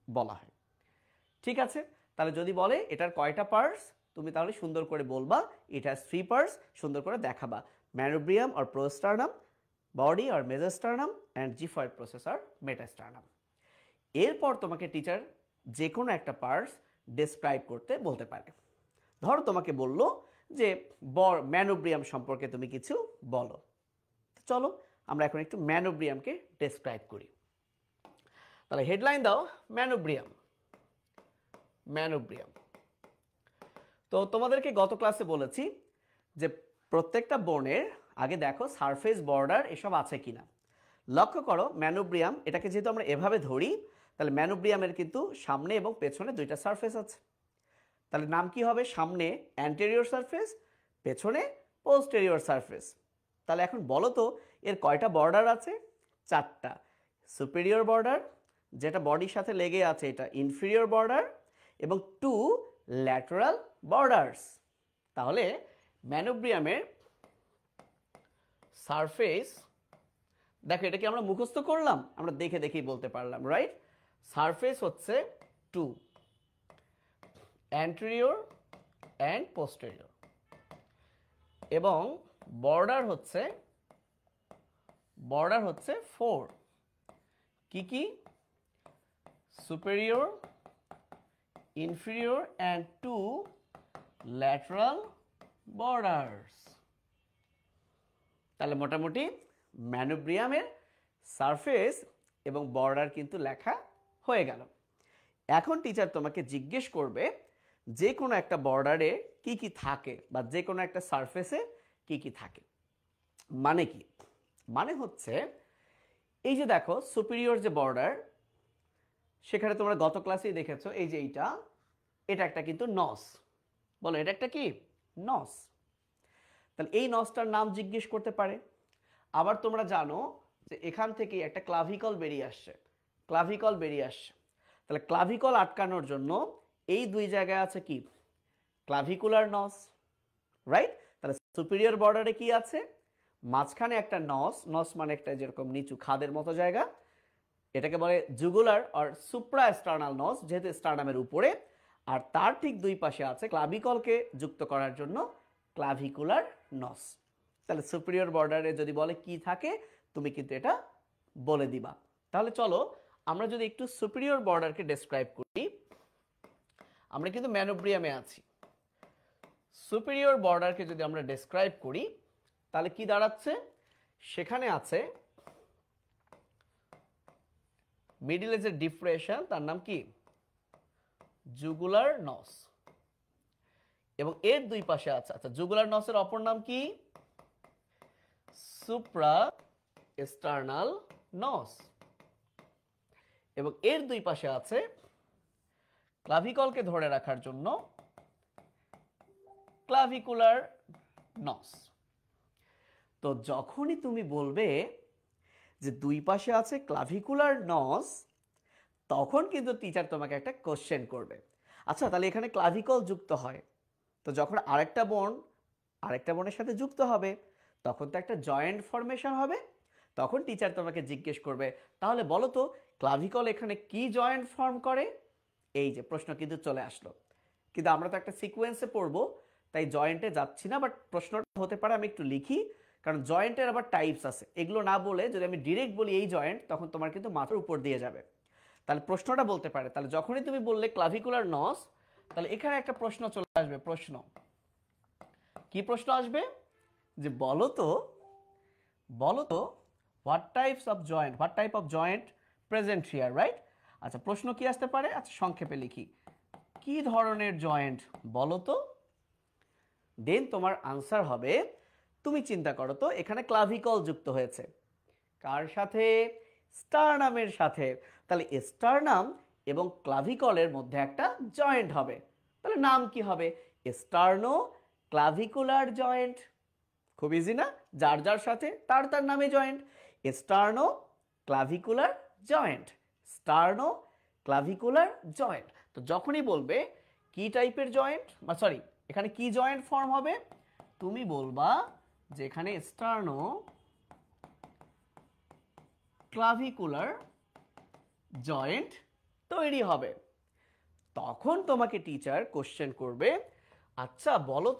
বলা হয়। ঠিক আছে, তাহলে যদি বলে এটার কয়টা পার্টস, তুমি তাহলে সুন্দর করে বলবা ইট হ্যাজ 3 পার্টস, সুন্দর করে দেখাবা manubrium or prosternum, body or mesosternum, and xiphoid process or metasternum. এরপর তোমাকে টিচার যে কোনো একটা পার্টস ডেসক্রাইব করতে বলতে পারে। ধরো তোমাকে বললো যে ম্যানোব্রিয়াম সম্পর্কে তুমি কিছু বলো। চলো আমরা এখন একটু ম্যানোব্রিয়ামকে ডেসক্রাইব করি। তাহলে হেডলাইন দাও ম্যানোব্রিয়াম। ম্যানোব্রিয়াম, তো তোমাদেরকে গত ক্লাসে বলেছি যে প্রত্যেকটা বনের আগে দেখো সারফেস, বর্ডার এসব আছে কিনা। লক্ষ্য করো ম্যানোব্রিয়াম, এটাকে যেহেতু আমরা এভাবে ধরি, তাহলে ম্যানোব্রিয়ামের কিন্তু সামনে এবং পেছনে দুইটা সারফেস আছে। তাহলে নাম কি হবে? সামনে অ্যান্টেরিয়র সারফেস, পেছনে পোস্টেরিয়র সারফেস। তাহলে এখন বলো তো এর কয়টা বর্ডার আছে? 4টা। সুপিরিয়র বর্ডার, যেটা বডির সাথে লেগে আছে, এটা ইনফিরিয়র বর্ডার, এবং 2 ল্যাটারাল বর্ডার্স। তাহলে ম্যানোব্রিয়ামের সারফেস, দেখো এটা কি আমরা মুখস্থ করলাম? আমরা দেখে দেখেই বলতে পারলাম, রাইট? সারফেস হচ্ছে 2, অ্যান্টেরিয়র অ্যান্ড পোস্টেরিয়র, এবং বর্ডার হচ্ছে 4। কি কি? Superior, inferior and 2 lateral borders. তাহলে মোটামুটি ম্যানোব্রিয়ামের সারফেস এবং বর্ডার কিন্তু লেখা হয়ে গেল। এখন টিচার তোমাকে জিজ্ঞেস করবে যে কোনো একটা বর্ডারে কি কি থাকে বা যে কোনো একটা সারফেসে কি কি থাকে। মানে কি? মানে হচ্ছে এই যে দেখো সুপিরিয়র যে বর্ডার, সেখানে তোমরা গত ক্লাসেই দেখেছো এই যে এটা একটা কিন্তু নস। বলো এটা একটা কি? নস। তাহলে এই নসটার নাম জিজ্ঞেস করতে পারে। আবার তোমরা জানো যে এখান থেকে একটা ক্লাভিকল বেরিয়ে আসছে, তাহলে ক্লাভিকল আটকানোর জন্য এই দুই জায়গায় আছে কি? Clavicular notch, right? তাহলে সুপিরিয়র বর্ডারে কি আছে? মাঝখানে একটা নস মানে একটা যেরকম নিচু খাদের মতো জায়গা, এটাকে বলে জুগুলার আর সুপ্রা স্টার্নাল নস, যেহেতু স্টার্নামের উপরে। আর তার ঠিক দুই পাশে আছে ক্লাভিকলকে যুক্ত করার জন্য ক্লাভিকুলার নস। তাহলে সুপিরিয়র বর্ডারে যদি বলে কি থাকে, তুমি কিন্তু এটা বলে দিবা। তাহলে চলো আমরা যদি একটু সুপিরিয়র বর্ডারকে ডেসক্রাইব করি। আমরা কিন্তু ম্যানোব্রিয়ামে আছি। সুপিরিয়র বর্ডারকে যদি আমরা ডেসক্রাইব করি তাহলে কি দাঁড়াচ্ছে? সেখানে আছে মিডিলে যে ডিপ্রেশন, তার নাম কি? জুগুলার নস। এবং এর দুই পাশে আছে, আচ্ছা জুগুলার নসের অপর নাম কি? Suprasternal notch. এবং এর দুই পাশে আছে ক্লাভিকলকে ধরে রাখার জন্য ক্লাভিকুলার নস। তো যখনই তুমি বলবে যে দুই পাশে আছে ক্লাভিকুলার নস, তখন কিন্তু টিচার তোমাকে একটা কোশ্চেন করবে। আচ্ছা তাহলে এখানে ক্লাভিকল যুক্ত হয়, তো যখন আরেকটা বোনের সাথে যুক্ত হবে তখন তো একটা জয়েন্ট ফরমেশন হবে। তখন টিচার তোমাকে জিজ্ঞেস করবে তাহলে বলো তো ক্লাভিকল এখানে কি জয়েন্ট ফর্ম করে? এই যে প্রশ্ন কিন্তু চলে আসলো। কিন্তু আমরা তো একটা সিকোয়েন্সে পড়বো, তাই জয়েন্টে যাচ্ছি না, বাট প্রশ্নটা হতে পারে আমি একটু লিখি, কারণ জয়েন্টের আবার টাইপস আছে। এগুলো না বলে যদি আমি ডিরেক্ট বলি এই জয়েন্ট, তখন তোমার কিন্তু মাথার উপর দিয়ে যাবে। তাহলে প্রশ্নটা বলতে পারে, তাহলে যখনই তুমি বললে ক্লাভিকুলার নস, তাহলে এখানে একটা প্রশ্ন চলে আসবে। প্রশ্ন কি? প্রশ্ন আসবে যে বলো তো what type of joint present here, right? আচ্ছা প্রশ্ন কি আসতে পারে? আচ্ছা সংক্ষেপে লিখি, কি ধরনের জয়েন্ট বলো তো। দেন তোমার আনসার হবে, তুমি চিন্তা করো তো এখানে ক্লাভিকল যুক্ত হয়েছে কার সাথে? স্টারনামের সাথে। তাহলে স্টারনাম এবং ক্লাভিকলের মধ্যে একটা জয়েন্ট হবে। তাহলে নাম কি হবে? Sternoclavicular joint. খুব ইজি না? যার যার সাথে তার তার নামে joint. Sternoclavicular joint, sternoclavicular joint. তো যখনই বলবে কি টাইপের জয়েন্ট, বা সরি এখানে কি জয়েন্ট ফর্ম হবে, তুমি বলবা যে এখানে স্টার্নো ক্লাভিকুলার জয়েন্ট তৈরি হবে। তখন তোমাকে টিচার কোশ্চেন করবে, আচ্ছা বলো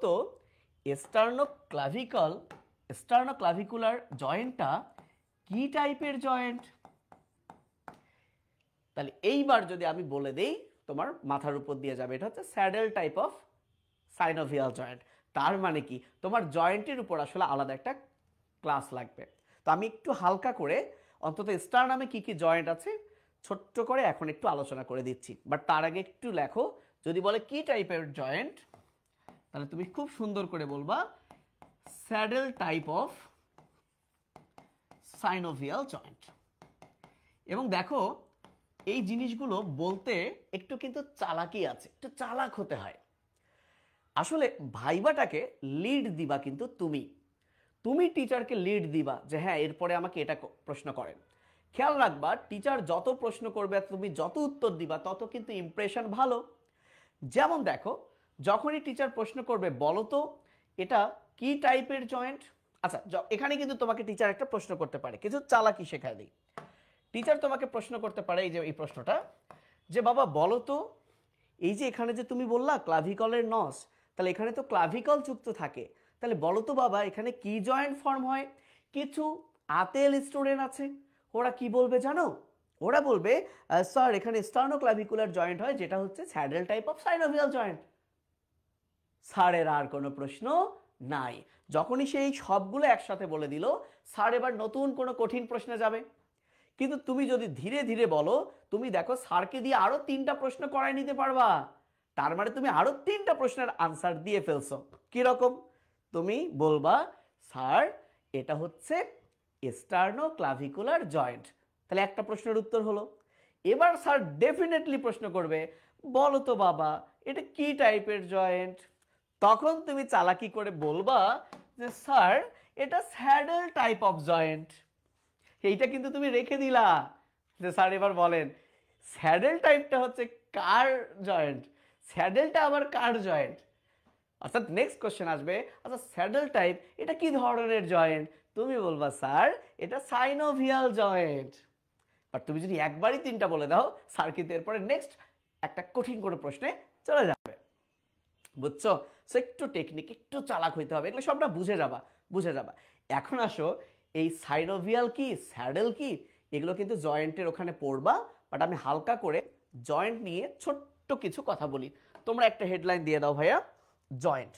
তো স্টার্নোক্লাভিকুলার জয়েন্টটা কি টাইপের জয়েন্ট? তাহলে এইবার যদি আমি বলে দেই তোমার মাথার উপর দিয়ে যাবে, এটা হচ্ছে saddle type of synovial joint. তার মানে কি তোমার জয়েন্টের উপর আসলে আলাদা একটা ক্লাস লাগবে। তো আমি একটু হালকা করে অন্তত স্টারনামে কি কি জয়েন্ট আছে ছোট্ট করে এখন একটু আলোচনা করে দিচ্ছি, বাট তার আগে একটু লেখো, যদি বলে কি টাইপের জয়েন্ট তাহলে তুমি খুব সুন্দর করে বলবা saddle type of synovial joint. এবং দেখো এই জিনিসগুলো বলতে একটু কিন্তু চালাকি আছে, একটু চালাক হতে হয়। আসলে ভাইবাটাকে লিড দিবা কিন্তু তুমি তুমি টিচারকে লিড দিবা যে হ্যাঁ এরপরে আমাকে এটা প্রশ্ন করেন। খেয়াল রাখবা টিচার যত প্রশ্ন করবে তুমি যত উত্তর দিবা তত কিন্তু ইমপ্রেশন ভালো। যেমন দেখো যখনই টিচার প্রশ্ন করবে বলো তো এটা কি টাইপের জয়েন্ট, আচ্ছা এখানে কিন্তু তোমাকে টিচার একটা প্রশ্ন করতে পারে, কিছু চালাকি শেখায় দিই। টিচার তোমাকে প্রশ্ন করতে পারে এই যে এই প্রশ্নটা, যে বাবা বলো তো এই যে এখানে যে তুমি বললা ক্লাভিকলের নস, তাহলে এখানে তো ক্লাভিকল যুক্ত থাকে, তাহলে বলো তো বাবা এখানে কি জয়েন্ট ফর্ম হয়। কিছু আতেল স্টুডেন্ট আছে, ওরা কি বলবে জানো, ওরা বলবে স্যার এখানে স্টার্নোক্লাভিকুলার জয়েন্ট হয় যেটা হচ্ছে saddle type of synovial joint. স্যারের আর কোনো প্রশ্ন নাই। যখনই সেই সবগুলো একসাথে বলে দিল স্যার এবার নতুন কোনো কঠিন প্রশ্নে যাবে। কিন্তু তুমি যদি ধীরে ধীরে বলো, তুমি দেখো স্যারকে দিয়ে আরো 3টা প্রশ্ন করাই নিতে পারবা, তার মানে তুমি আরো 3টা প্রশ্নের আনসার দিয়ে ফেলছো। কিরকম, তুমি বলবা স্যার এটা হচ্ছে স্টার্নোক্লাভিকুলার জয়েন্ট, তাহলে একটা প্রশ্নের উত্তর হলো। এবার স্যার ডেফিনেটলি প্রশ্ন করবে বলো তো বাবা এটা কি টাইপের জয়েন্ট, তখন তুমি চালাকি করে বলবা যে স্যার এটা স্যাডেল টাইপ অফ জয়েন্ট। এইটা কিন্তু তুমি রেখে দিলা যে স্যার এবার বলেন স্যাডেল টাইপটা হচ্ছে কার জয়েন্ট, স্যাডেলটা আবার কার জয়েন্ট। অর্থাৎ নেক্সট কোশ্চেন আসবে আচ্ছা স্যাডেল টাইপ এটা কি ধরনের জয়েন্ট, তুমি বলবা স্যার এটা সাইনোভিয়াল জয়েন্ট। আর তুমি যদি একবারই 3টা বলে দাও স্যার কিন্তু এরপরে নেক্সট একটা কঠিন করে প্রশ্নে চলে যাবে। বুঝছো? সো একটু টেকনিক, একটু চালাক হইতে হবে, এগুলো সবটা বুঝে যাবা বুঝে যাবা। এখন আসো এই সাইনোভিয়াল কি স্যাডেল কি এগুলো কিন্তু জয়েন্টের ওখানে পড়বা, বাট আমি হালকা করে জয়েন্ট নিয়ে ছোট্ট কিছু কথা বলি। তোমরা একটা হেডলাইন দিয়ে দাও ভাইয়া, জয়েন্ট।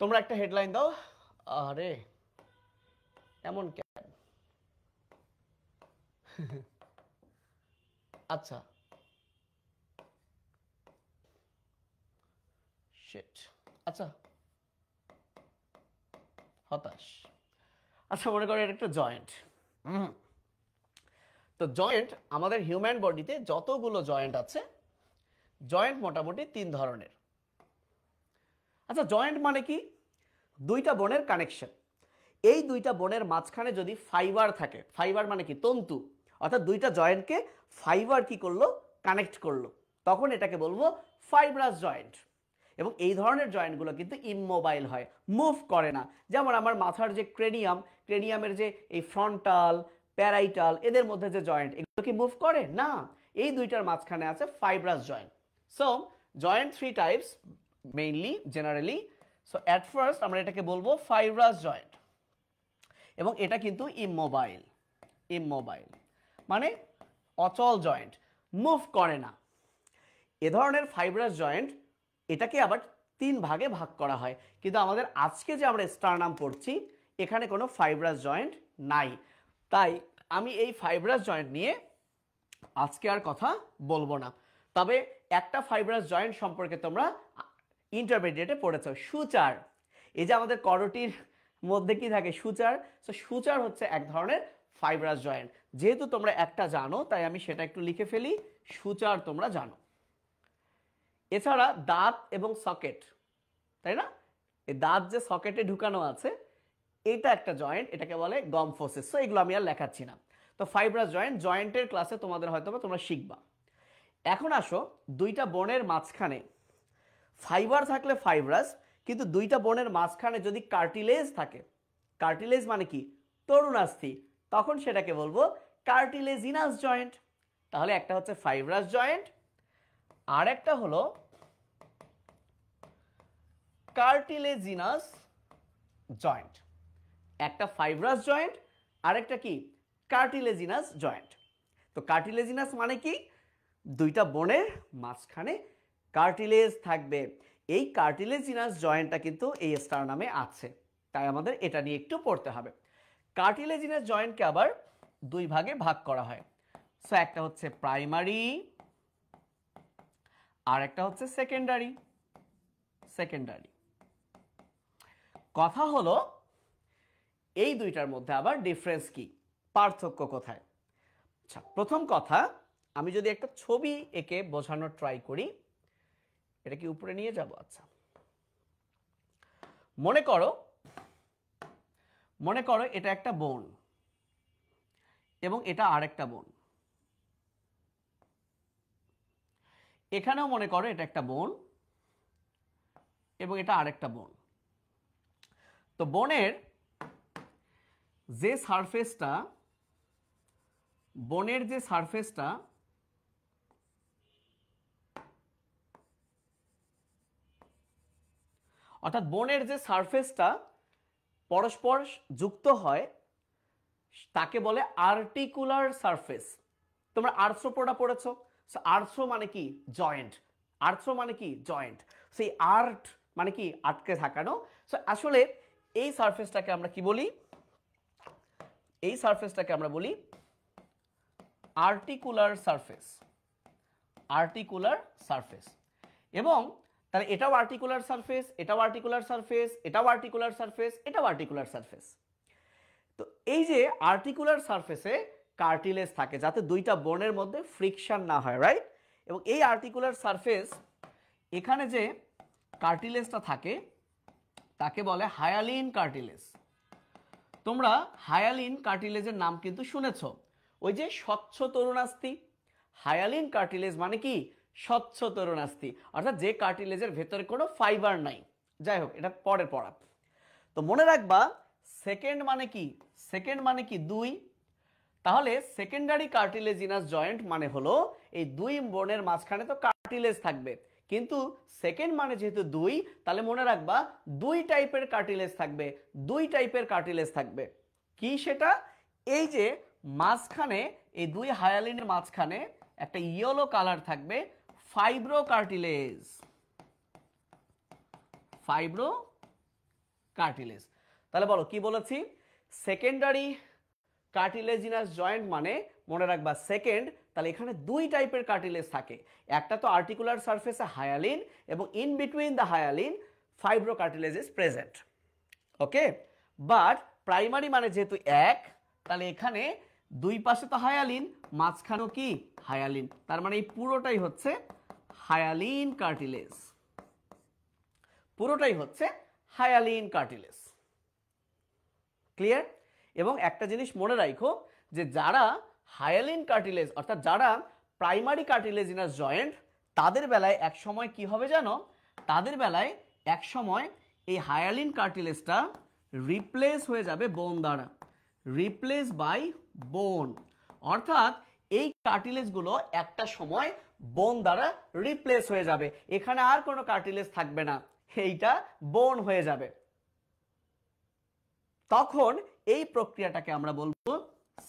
তোমরা একটা হেডলাইন দাও। আরে এমন কেন? আচ্ছা শিট, আচ্ছা হতাশ। আচ্ছা মনে করো এটা একটা জয়েন্ট। তো জয়েন্ট আমাদের হিউম্যান বডিতে যতগুলো জয়েন্ট আছে, জয়েন্ট মোটামুটি 3 ধরনের। আচ্ছা জয়েন্ট মানে কি, 2টা বোনের কানেকশন। এই 2টা বোনের মাঝখানে যদি ফাইবার থাকে, ফাইবার মানে কি তন্তু, অর্থাৎ 2টা জয়েন্টকে ফাইবার কি করলো কানেক্ট করলো, তখন এটাকে বলবো ফাইব্রাস জয়েন্ট। এবং এই ধরনের জয়েন্টগুলো কিন্তু ইমমোবাইল হয়, মুভ করে না। যেমন আমার মাথার যে ক্রেনিয়াম, ক্রেনিয়ামের যে এই ফ্রন্টাল প্যারাইটাল এদের মধ্যে যে জয়েন্ট, এগুলো কি মুভ করে না, এই 2টার মাঝখানে আছে fibrous joint. So joint 3 types mainly generally. So at first আমরা এটাকে বলবো ফাইব্রাস জয়েন্ট, এবং এটা কিন্তু ইমমোবাইল। ইমমোবাইল মানে অচল জয়েন্ট, মুভ করে না। এ ধরনের ফাইব্রাস জয়েন্ট এটাকে আবার 3 ভাগে ভাগ করা হয়, কিন্তু আমাদের আজকে যে আমরা স্টারনাম পড়ছি এখানে কোনো ফাইব্রাস জয়েন্ট নাই, তাই আমি এই ফাইব্রাস জয়েন্ট নিয়ে আজকে আর কথা বলবো না। তবে একটা ফাইব্রাস জয়েন্ট সম্পর্কে তোমরা ইন্টারমিডিয়েটে পড়েছো, সুচার। এই যে আমাদের করোটির মধ্যে কি থাকে সুচার, তো সুচার হচ্ছে এক ধরনের ফাইব্রাস জয়েন্ট। যেহেতু তোমরা একটা জানো তাই আমি সেটা একটু লিখে ফেলি, সুচার তোমরা জানো। এছাড়া দাঁত এবং সকেট, তাই না, এই দাঁত যে সকেটে ঢুকানো আছে এটা একটা জয়েন্ট, এটাকে বলে গমফোসিস। সো এগুলো আমি আর লেখাচ্ছি না। তো ফাইব্রাস জয়েন্ট জয়েন্টের ক্লাসে তোমাদের হয়তো তোমরা শিখবা। এখন আসো 2টা বোনের মাঝখানে ফাইবার থাকলে ফাইব্রাস, কিন্তু 2টা বোনের মাঝখানে যদি কার্টিলেজ থাকে, কার্টিলেজ মানে কি তরুণাস্থি, তখন সেটাকে বলবো কার্টিলেজিনাস জয়েন্ট। তাহলে একটা হচ্ছে ফাইব্রাস জয়েন্ট আর একটা হলো কার্টিলেজিনাস জয়েন্ট। একটা ফাইব্রাস জয়েন্ট আর একটা কি কার্টিলেজিনাস জয়েন্ট। তো কার্টিলেজিনাস মানে কি, দুইটা বোনের মাঝখানে কার্টিলেজ থাকবে। এই কার্টিলেজিনাস জয়েন্টটা কিন্তু এই স্টারনামে আছে, তাই আমাদের এটা নিয়ে একটু পড়তে হবে। কার্টিলেজিনাস জয়েন্টকে আবার দুই ভাগে ভাগ করা হয়। সো একটা হচ্ছে প্রাইমারি আর একটা হচ্ছে সেকেন্ডারি। কথা হলো এই দুইটার মধ্যে আবার ডিফারেন্স কি, পার্থক্য কোথায়? আচ্ছা, প্রথম কথা, আমি যদি একটা ছবি এঁকে বোঝানোর ট্রাই করি, এটা কি উপরে নিয়ে যাব? আচ্ছা, মনে করো এটা একটা বোন এবং এটা আরেকটা বোন। এখানেও মনে করো এটা একটা বোন এবং এটা আরেকটা বোন। তো বোনের যে সারফেসটা অর্থাৎ বোনের যে সারফেসটা পরস্পর যুক্ত হয় তাকে বলে আর্টিকুলার সারফেস। তোমরা আর্থ্রোপোডা পড়েছো। আর্থ্রো মানে কি? জয়েন্ট। সেই আর্ট মানে কি? আটকে থাকানো। সো আসলে এই সারফেসটাকে আমরা কি বলি? এই সারফেসটাকে আমরা বলি আর্টিকুলার সারফেস। এবং তাহলে এটাও আর্টিকুলার সারফেস, এটাও আর্টিকুলার সারফেস, এটাও আর্টিকুলার সারফেস, এটাও আর্টিকুলার সারফেস। তো এই যে আর্টিকুলার সারফেসে কার্টিলেজ থাকে যাতে দুইটা বোনের মধ্যে ফ্রিকশন না হয়, রাইট? এবং এই আর্টিকুলার সারফেস, এখানে যে কার্টিলেজটা থাকে তাকে বলে হায়ালিন কার্টিলেজ। তোমরা হায়ালিন কার্টিলেজের নাম কিন্তু শুনেছো, ওই যে স্বচ্ছ তরুণাস্থি। হায়ালিন কার্টিলেজ মানে কি? স্বচ্ছ তরুণাস্থি, অর্থাৎ যে কার্টিলেজের ভেতরে কোনো ফাইবার নাই। যাই হোক, এটা পরের পড়া। তো মনে রাখবা সেকেন্ড মানে কি? দুই। তাহলে সেকেন্ডারি কার্টিলেজিনাস জয়েন্ট মানে হলো এই দুই বোনের মাঝখানে তো কার্টিলেজ থাকবে, কিন্তু সেকেন্ড মানে যেহেতু দুই, তাহলে মনে রাখবা দুই টাইপের কার্টিলেজ থাকবে। কি সেটা? এই যে মাঝখানে, এই দুই হায়ালিনের মাঝখানে একটা ইয়েলো কালার থাকবে, ফাইব্রো কার্টিলেজ। তাহলে বলো কি বলেছি? সেকেন্ডারি কার্টিলেজিনাস জয়েন্ট মানে মনে রাখবা সেকেন্ড, তাহলে এখানে দুই টাইপের কার্টিলেজ থাকে। একটা তো আর্টিকুলার সারফেসে হায়ালিন, এবং in between the hyaline fibro cartilage is present. Okay, but primary মানে যেহেতু এক, তাহলে এখানে দুই পাশে তো হায়ালিন, মাঝখানেও কি? হায়ালিন। তার মানে এই পুরোটাই হচ্ছে হায়ালিন কার্টিলেজ। ক্লিয়ার? এবং একটা জিনিস মনে রাখো, যে যারা হায়ালিন কার্টিলেজ অর্থাৎ যারা প্রাইমারি কার্টিলেজিনাস জয়েন্ট, তাদের বেলায় এক সময় কি হবে জানো? তাদের বেলায় এক সময় এই হায়ালিন কার্টিলেজটা রিপ্লেস হয়ে যাবে বোন দ্বারা, রিপ্লেস বাই বোন। অর্থাৎ এই কার্টিলেজগুলো একটা সময় বোন দ্বারা রিপ্লেস হয়ে যাবে, এখানে আর কোনো কার্টিলেজ থাকবে না, এইটা বোন হয়ে যাবে। তখন এই প্রক্রিয়াটাকে আমরা বলবো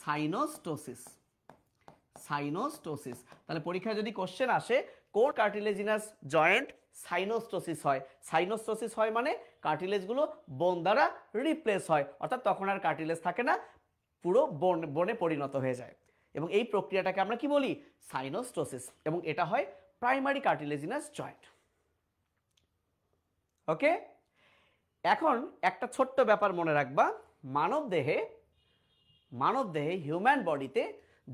সাইনোস্টোসিস। তাহলে পরীক্ষায় যদি কোশ্চেন আসে কোন কার্টিলেজিনাস জয়েন্ট সাইনোস্টোসিস হয়, সাইনোস্টোসিস হয় মানে কার্টিলেজগুলো বোন দ্বারা রিপ্লেস হয়, অর্থাৎ তখন আর কার্টিলেজ থাকে না, পুরো বোনে পরিণত হয়ে যায়। এবং এই প্রক্রিয়াটাকে আমরা কি বলি? সাইনোস্টোসিস। এবং এটা হয় প্রাইমারি কার্টিলেজিনাস জয়েন্ট। ওকে, এখন একটা ছোট্ট ব্যাপার মনে রাখবা, মানবদেহে হিউম্যান বডিতে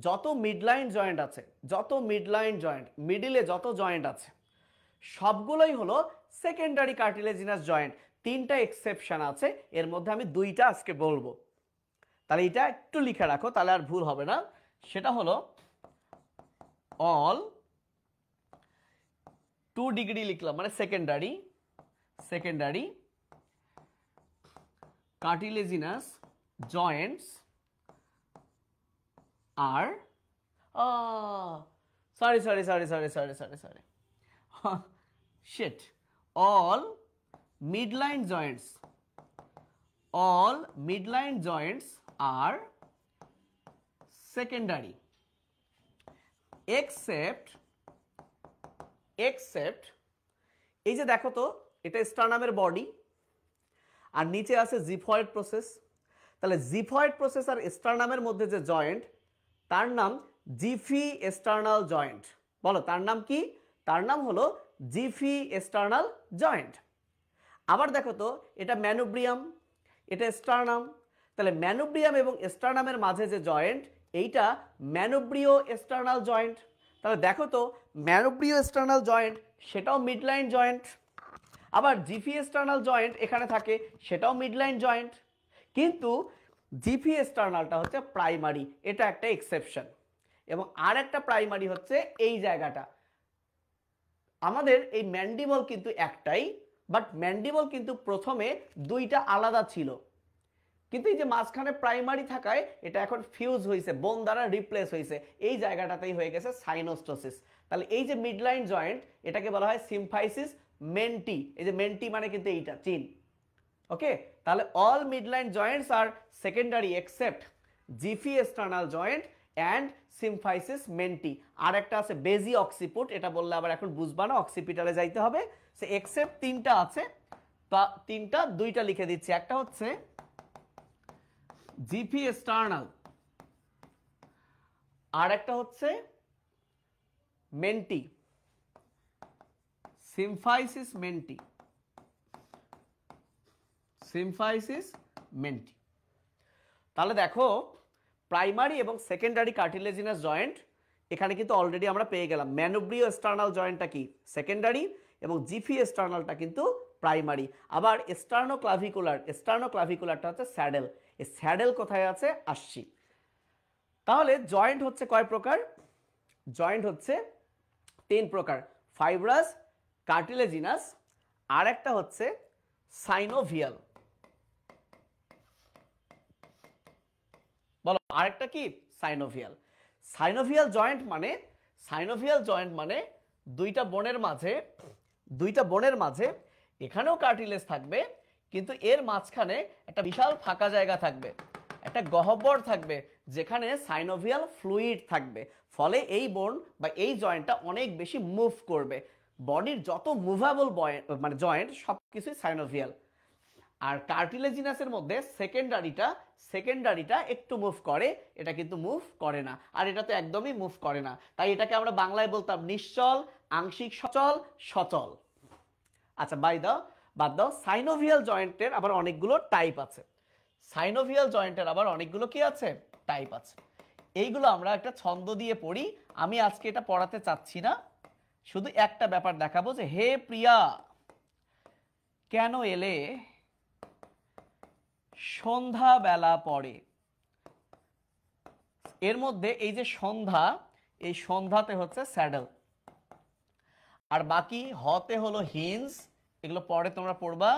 যত মিডলাইন জয়েন্ট আছে, মিডিলে যত জয়েন্ট আছে, সবগুলোই হলো সেকেন্ডারি কার্টিলেজিনাস জয়েন্ট। তিনটা এক্সেপশন আছে, এর মধ্যে আমি দুইটা আজকে বলবো। তাহলে এটা একটু লিখে রাখো, তাহলে আর ভুল হবে না। সেটা হলো অল 2 ডিগ্রি লিখলাম, মানে secondary cartilaginous joints are sorry shit, all midline joints are secondary except এই যে দেখো তো এটা স্টার্নামের বডি আর নিচে আছে জিফয়েড প্রসেস, তাহলে জিফয়েড প্রসেস আর স্টার্নামের মধ্যে যে জয়েন্ট তার নাম জিফি স্টার্নাল জয়েন্ট। বলো তার নাম কি? তার নাম হলো জিফি স্টার্নাল জয়েন্ট। আবার দেখো তো এটা ম্যানোব্রিয়াম, এটা স্টার্নাম, তাহলে ম্যানোব্রিয়াম এবং স্টার্নামের মাঝে যে জয়েন্ট এইটা ম্যানোব্রিও স্টার্নাল জয়েন্ট। তাহলে দেখো তো ম্যানোব্রিও স্টার্নাল জয়েন্ট সেটাও মিডলাইন জয়েন্ট, আবার জিফি স্টার্নাল জয়েন্ট এখানে থাকে সেটাও মিডলাইন জয়েন্ট, কিন্তু জিফি স্টার্নালটা হচ্ছে প্রাইমারি, এটা একটা এক্সেপশন। এবং আর একটা প্রাইমারি হচ্ছে এই জায়গাটা। আমাদের এই ম্যান্ডিবল কিন্তু একটাই, বাট ম্যান্ডিবল কিন্তু প্রথমে দুইটা আলাদা ছিল, কিন্তু এই যে মাঝখানে প্রাইমারি থাকায় এটা এখন ফিউজ হয়েছে, বোন দ্বারা রিপ্লেস হয়েছে, এই জায়গাটাতেই হয়ে গেছে সাইনোস্টোসিস। তাহলে এই যে মিডলাইন জয়েন্ট এটাকে বলা হয় সিম্ফাইসিস মেন্টি। এই যে মেন্টি মানে কিন্তু এইটা চিন, ওকে। তাহলে অল মিডলাইন জয়েন্টস আর secondary except xiphisternal joint and symphysis menti. আর একটা আছে বেজি অক্সিপুট, এটা বললে আবার এখন বুঝবা না, অক্সিপিটালে যাইতে হবে। সে এক্সেপ্ট তিনটা আছে, তা তিনটা দুইটা লিখে দিচ্ছি। একটা হচ্ছে জিফি স্টার্নাল, আর একটা হচ্ছে mentee, symphysis mentee, symphysis mentee. তাহলে দেখো প্রাইমারি এবং সেকেন্ডারি কার্টিলেজিনাস জয়েন্ট এখানে কিন্তু অলরেডি আমরা পেয়ে গেলাম। ম্যানোব্রিও স্টার্নাল জয়েন্টটা কি? সেকেন্ডারি, এবং জিফি স্টার্নালটা কিন্তু প্রাইমারি। আবার স্টার্নোক্লাভিকুলারটা হচ্ছে স্যাডেল। এই স্যাডেল কোথায় আছে আসছি। তাহলে জয়েন্ট হচ্ছে কয় প্রকার? জয়েন্ট হচ্ছে 3 প্রকার, ফাইব্রাস, কার্টিলেজিনাস, আর একটা হচ্ছে সাইনোভিয়াল। বলো আরেকটা কি? সাইনোভিয়াল। সাইনোভিয়াল জয়েন্ট মানে দুইটা বোনের মাঝে এখানেও কার্টিলেজ থাকবে, কিন্তু এর মাঝখানে একটা বিশাল ফাঁকা জায়গা থাকবে, একটা গহ্বর থাকবে যেখানে সাইনোভিয়াল ফ্লুইড থাকবে। ফলে এই বোন বা এই জয়েন্টটা অনেক বেশি মুভ করবে। বডির যত মুভেবল মানে জয়েন্ট সবকিছুই সাইনোভিয়াল। আর কার্টিলেজিনাসের মধ্যে সেকেন্ডারিটা একটু মুভ করে, এটা কিন্তু মুভ করে না, আর এটা তো একদমই মুভ করে না। তাই এটাকে আমরা বাংলায় বলতাম নিশ্চল, আংশিক সচল, সচল। আচ্ছা বাদ দাও। সাইনোভিয়াল জয়েন্টের আবার অনেকগুলো টাইপ আছে। কি আছে? টাইপ আছে। এইগুলো আমরা একটা ছন্দ দিয়ে পড়ি। আমি আজকে এটা পড়াতে চাচ্ছি না, শুধু একটা ব্যাপার দেখাবো যে হে প্রিয়া কেন এলে সন্ধ্যা বেলা পরে। এর মধ্যে এই যে সন্ধ্যা, এই সন্ধ্যাতে হচ্ছে স্যাডেল, আর বাকি হতে হলো হিঞ্জ, এগুলো পরে তোমরা পড়বা।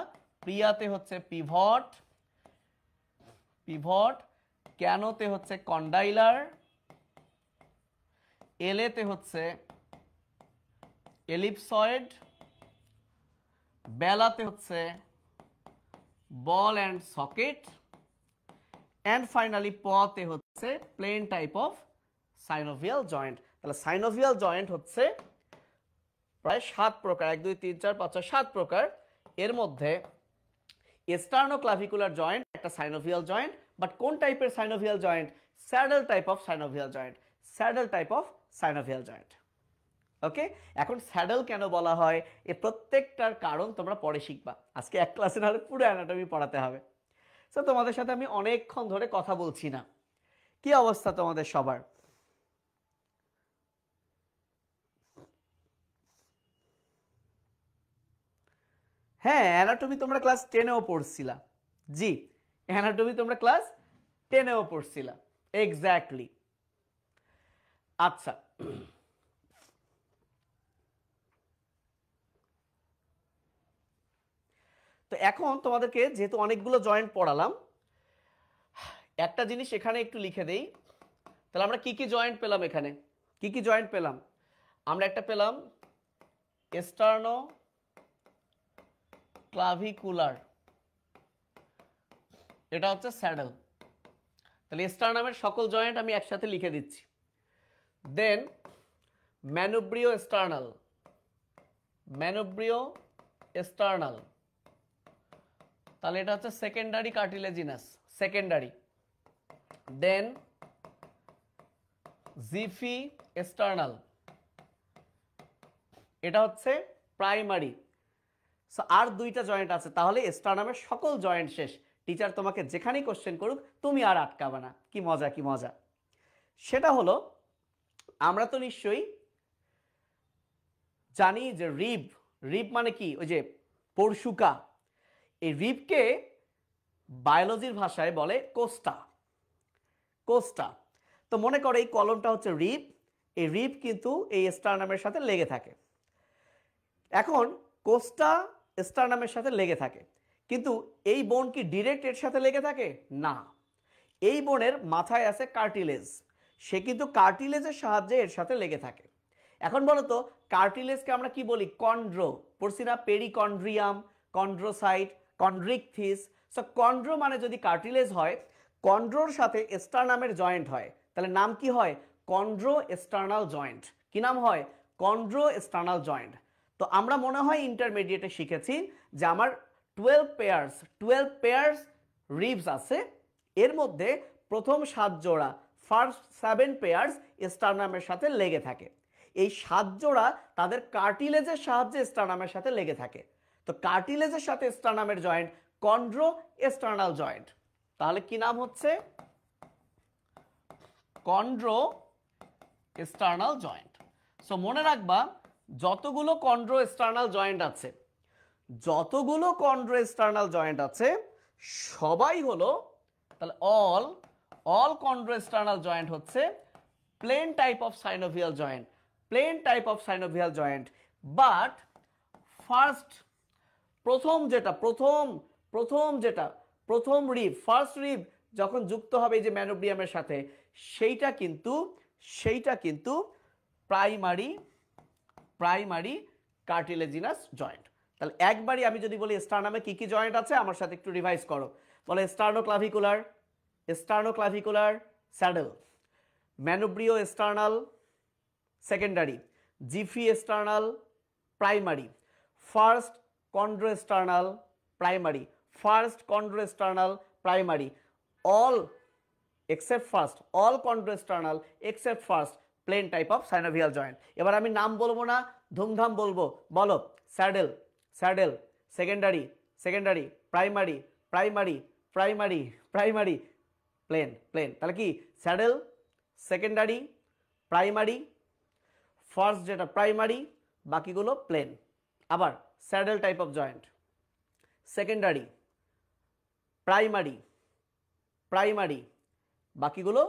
প্রিয়াতে হচ্ছে পিভট, কেনতে হচ্ছে কন্ডাইলার, এলেতে হচ্ছে এলিপসয়েড, বেলাতে হচ্ছে ball and socket, and finally পতে হচ্ছে plane type of synovial joint. তাহলে সাইনোভিয়াল জয়েন্ট হচ্ছে প্রায় 7 প্রকার, 1 2 3 4 5 6 7 প্রকার। এর মধ্যে স্টার্নোক্লাভিকুলার জয়েন্ট একটা সাইনোভিয়াল জয়েন্ট, বাট কোন টাইপের synovial joint? Saddle type of synovial joint. Okay, এখন স্যাডেল কেন বলা হয় এ প্রত্যেকটার কারণ তোমরা পরে শিখবা। আজকে এক ক্লাসে নাহলে পুরো অ্যানাটমি পড়াতে হবে। সো তোমাদের সাথে আমি অনেকক্ষণ ধরে কথা বলছি না। কি অবস্থা তোমাদের সবার? হ্যাঁ, অ্যানাটমি তোমরা ক্লাস 10এও পড়ছিলা। জি, অ্যানাটমি তোমরা ক্লাস 10এও পড়ছিলা, এক্স্যাক্টলি। আচ্ছা, তো এখন তোমাদেরকে যেহেতু অনেকগুলো জয়েন্ট পড়ালাম, একটা জিনিস এখানে একটু লিখে দেই। তাহলে আমরা কি কি জয়েন্ট পেলাম? এখানে কি কি জয়েন্ট পেলাম? আমরা একটা পেলাম স্টার্নো ক্লাভিকুলার, এটা হচ্ছে স্যাডেল। তাহলে স্টার্নামের সকল জয়েন্ট আমি একসাথে লিখে দিচ্ছি। দেন ম্যানোব্রিও স্টার্নাল, ম্যানোব্রিও স্টার্নাল, তাহলে এটা হচ্ছে সেকেন্ডারি কার্টিলেজিনাস, সেকেন্ডারি। দেন জিফি স্টার্নাল, এটা হচ্ছে প্রাইমারি। আর দুইটা জয়েন্ট আছে, তাহলে স্টার্নামের সকল জয়েন্ট শেষ। টিচার তোমাকে যেখানেই কোশ্চেন করুক তুমি আর আটকাবে না। কি মজা, কি মজা। সেটা হলো, আমরা তো নিশ্চয়ই জানি যে রিব, রিব মানে কি, ওই যে পরশুকা। এই রিবকে বায়োলজির ভাষায় বলে কোস্টা, কোস্টা। তো মনে করো এই কলমটা হচ্ছে রিব, এই রিব কিন্তু এই স্টার্নামের সাথে লেগে থাকে। এখন কোস্টা স্টার্নামের সাথে লেগে থাকে, কিন্তু এই বোন কি ডিরেক্ট এর সাথে লেগে থাকে? না, এই বোনের মাথায় আছে কার্টিলেজ, সে কিন্তু কার্টিলেজের সাহায্যে এর সাথে লেগে থাকে। এখন বলো তো, কার্টিলেজকে আমরা কি বলি? কন্ড্রো। পড়ছি না, perichondrium, chondrocyte, Chondrichthyes. So chondro মানে যদি কার্টিলেজ হয়, কন্ড্রোর সাথে স্টার্নামের জয়েন্ট হয়, তাহলে নাম কি হয়? Chondro sternal joint. কি নাম হয়? Chondro sternal joint. তো আমরা মনে হয় ইন্টারমিডিয়েটে শিখেছি যে আমার 12 পেয়ার্স রিবস আছে, এর মধ্যে প্রথম 7 জোড়া, ফার্স্ট 7 পেয়ার্স স্টার্নামের সাথে লেগে থাকে। এই 7 জোড়া তাদের কার্টিলেজের সাহায্যে স্টার্নামের সাথে লেগে থাকে। তো কার্টিলেজের সাথে স্টার্নামের জয়েন্ট কন্ড্রো স্টার্নাল জয়েন্ট। তাহলে কি নাম হচ্ছে? Chondro sternal joint. সো মনে রাখবা, যতগুলো কন্ড্রো স্টার্নাল জয়েন্ট আছে, যতগুলো কন্ড্রো স্টার্নাল জয়েন্ট আছে সবাই হলো, তাহলে অল কন্ড্রো স্টার্নাল জয়েন্ট হচ্ছে plane type of synovial joint, plane type of synovial joint. But first, প্রথম রিব, ফার্স্ট রিব যখন যুক্ত হবে এই যে ম্যানোব্রিয়ামের সাথে, সেইটা কিন্তু প্রাইমারি কার্টিলেজিনাস জয়েন্ট। তাহলে একবারই আমি যদি বলি স্টার্নামে কি কি জয়েন্ট আছে, আমার সাথে একটু রিভাইজ করো। বলে sternoclavicular saddle, manubriosternal secondary, xiphisternal primary, first chondrosternal primary, all except first, all chondroesternal except first, plain type of synovial joint। এবার আমি নাম বলবো না, ধুমধাম বলবো। বলো, স্যাডেল, সেকেন্ডারি, প্রাইমারি, প্লেন। তাহলে কি? স্যাডেল, সেকেন্ডারি, প্রাইমারি, ফার্স্ট যেটা প্রাইমারি, বাকিগুলো প্লেন। আবার saddle type of joint, secondary, primary, বাকিগুলো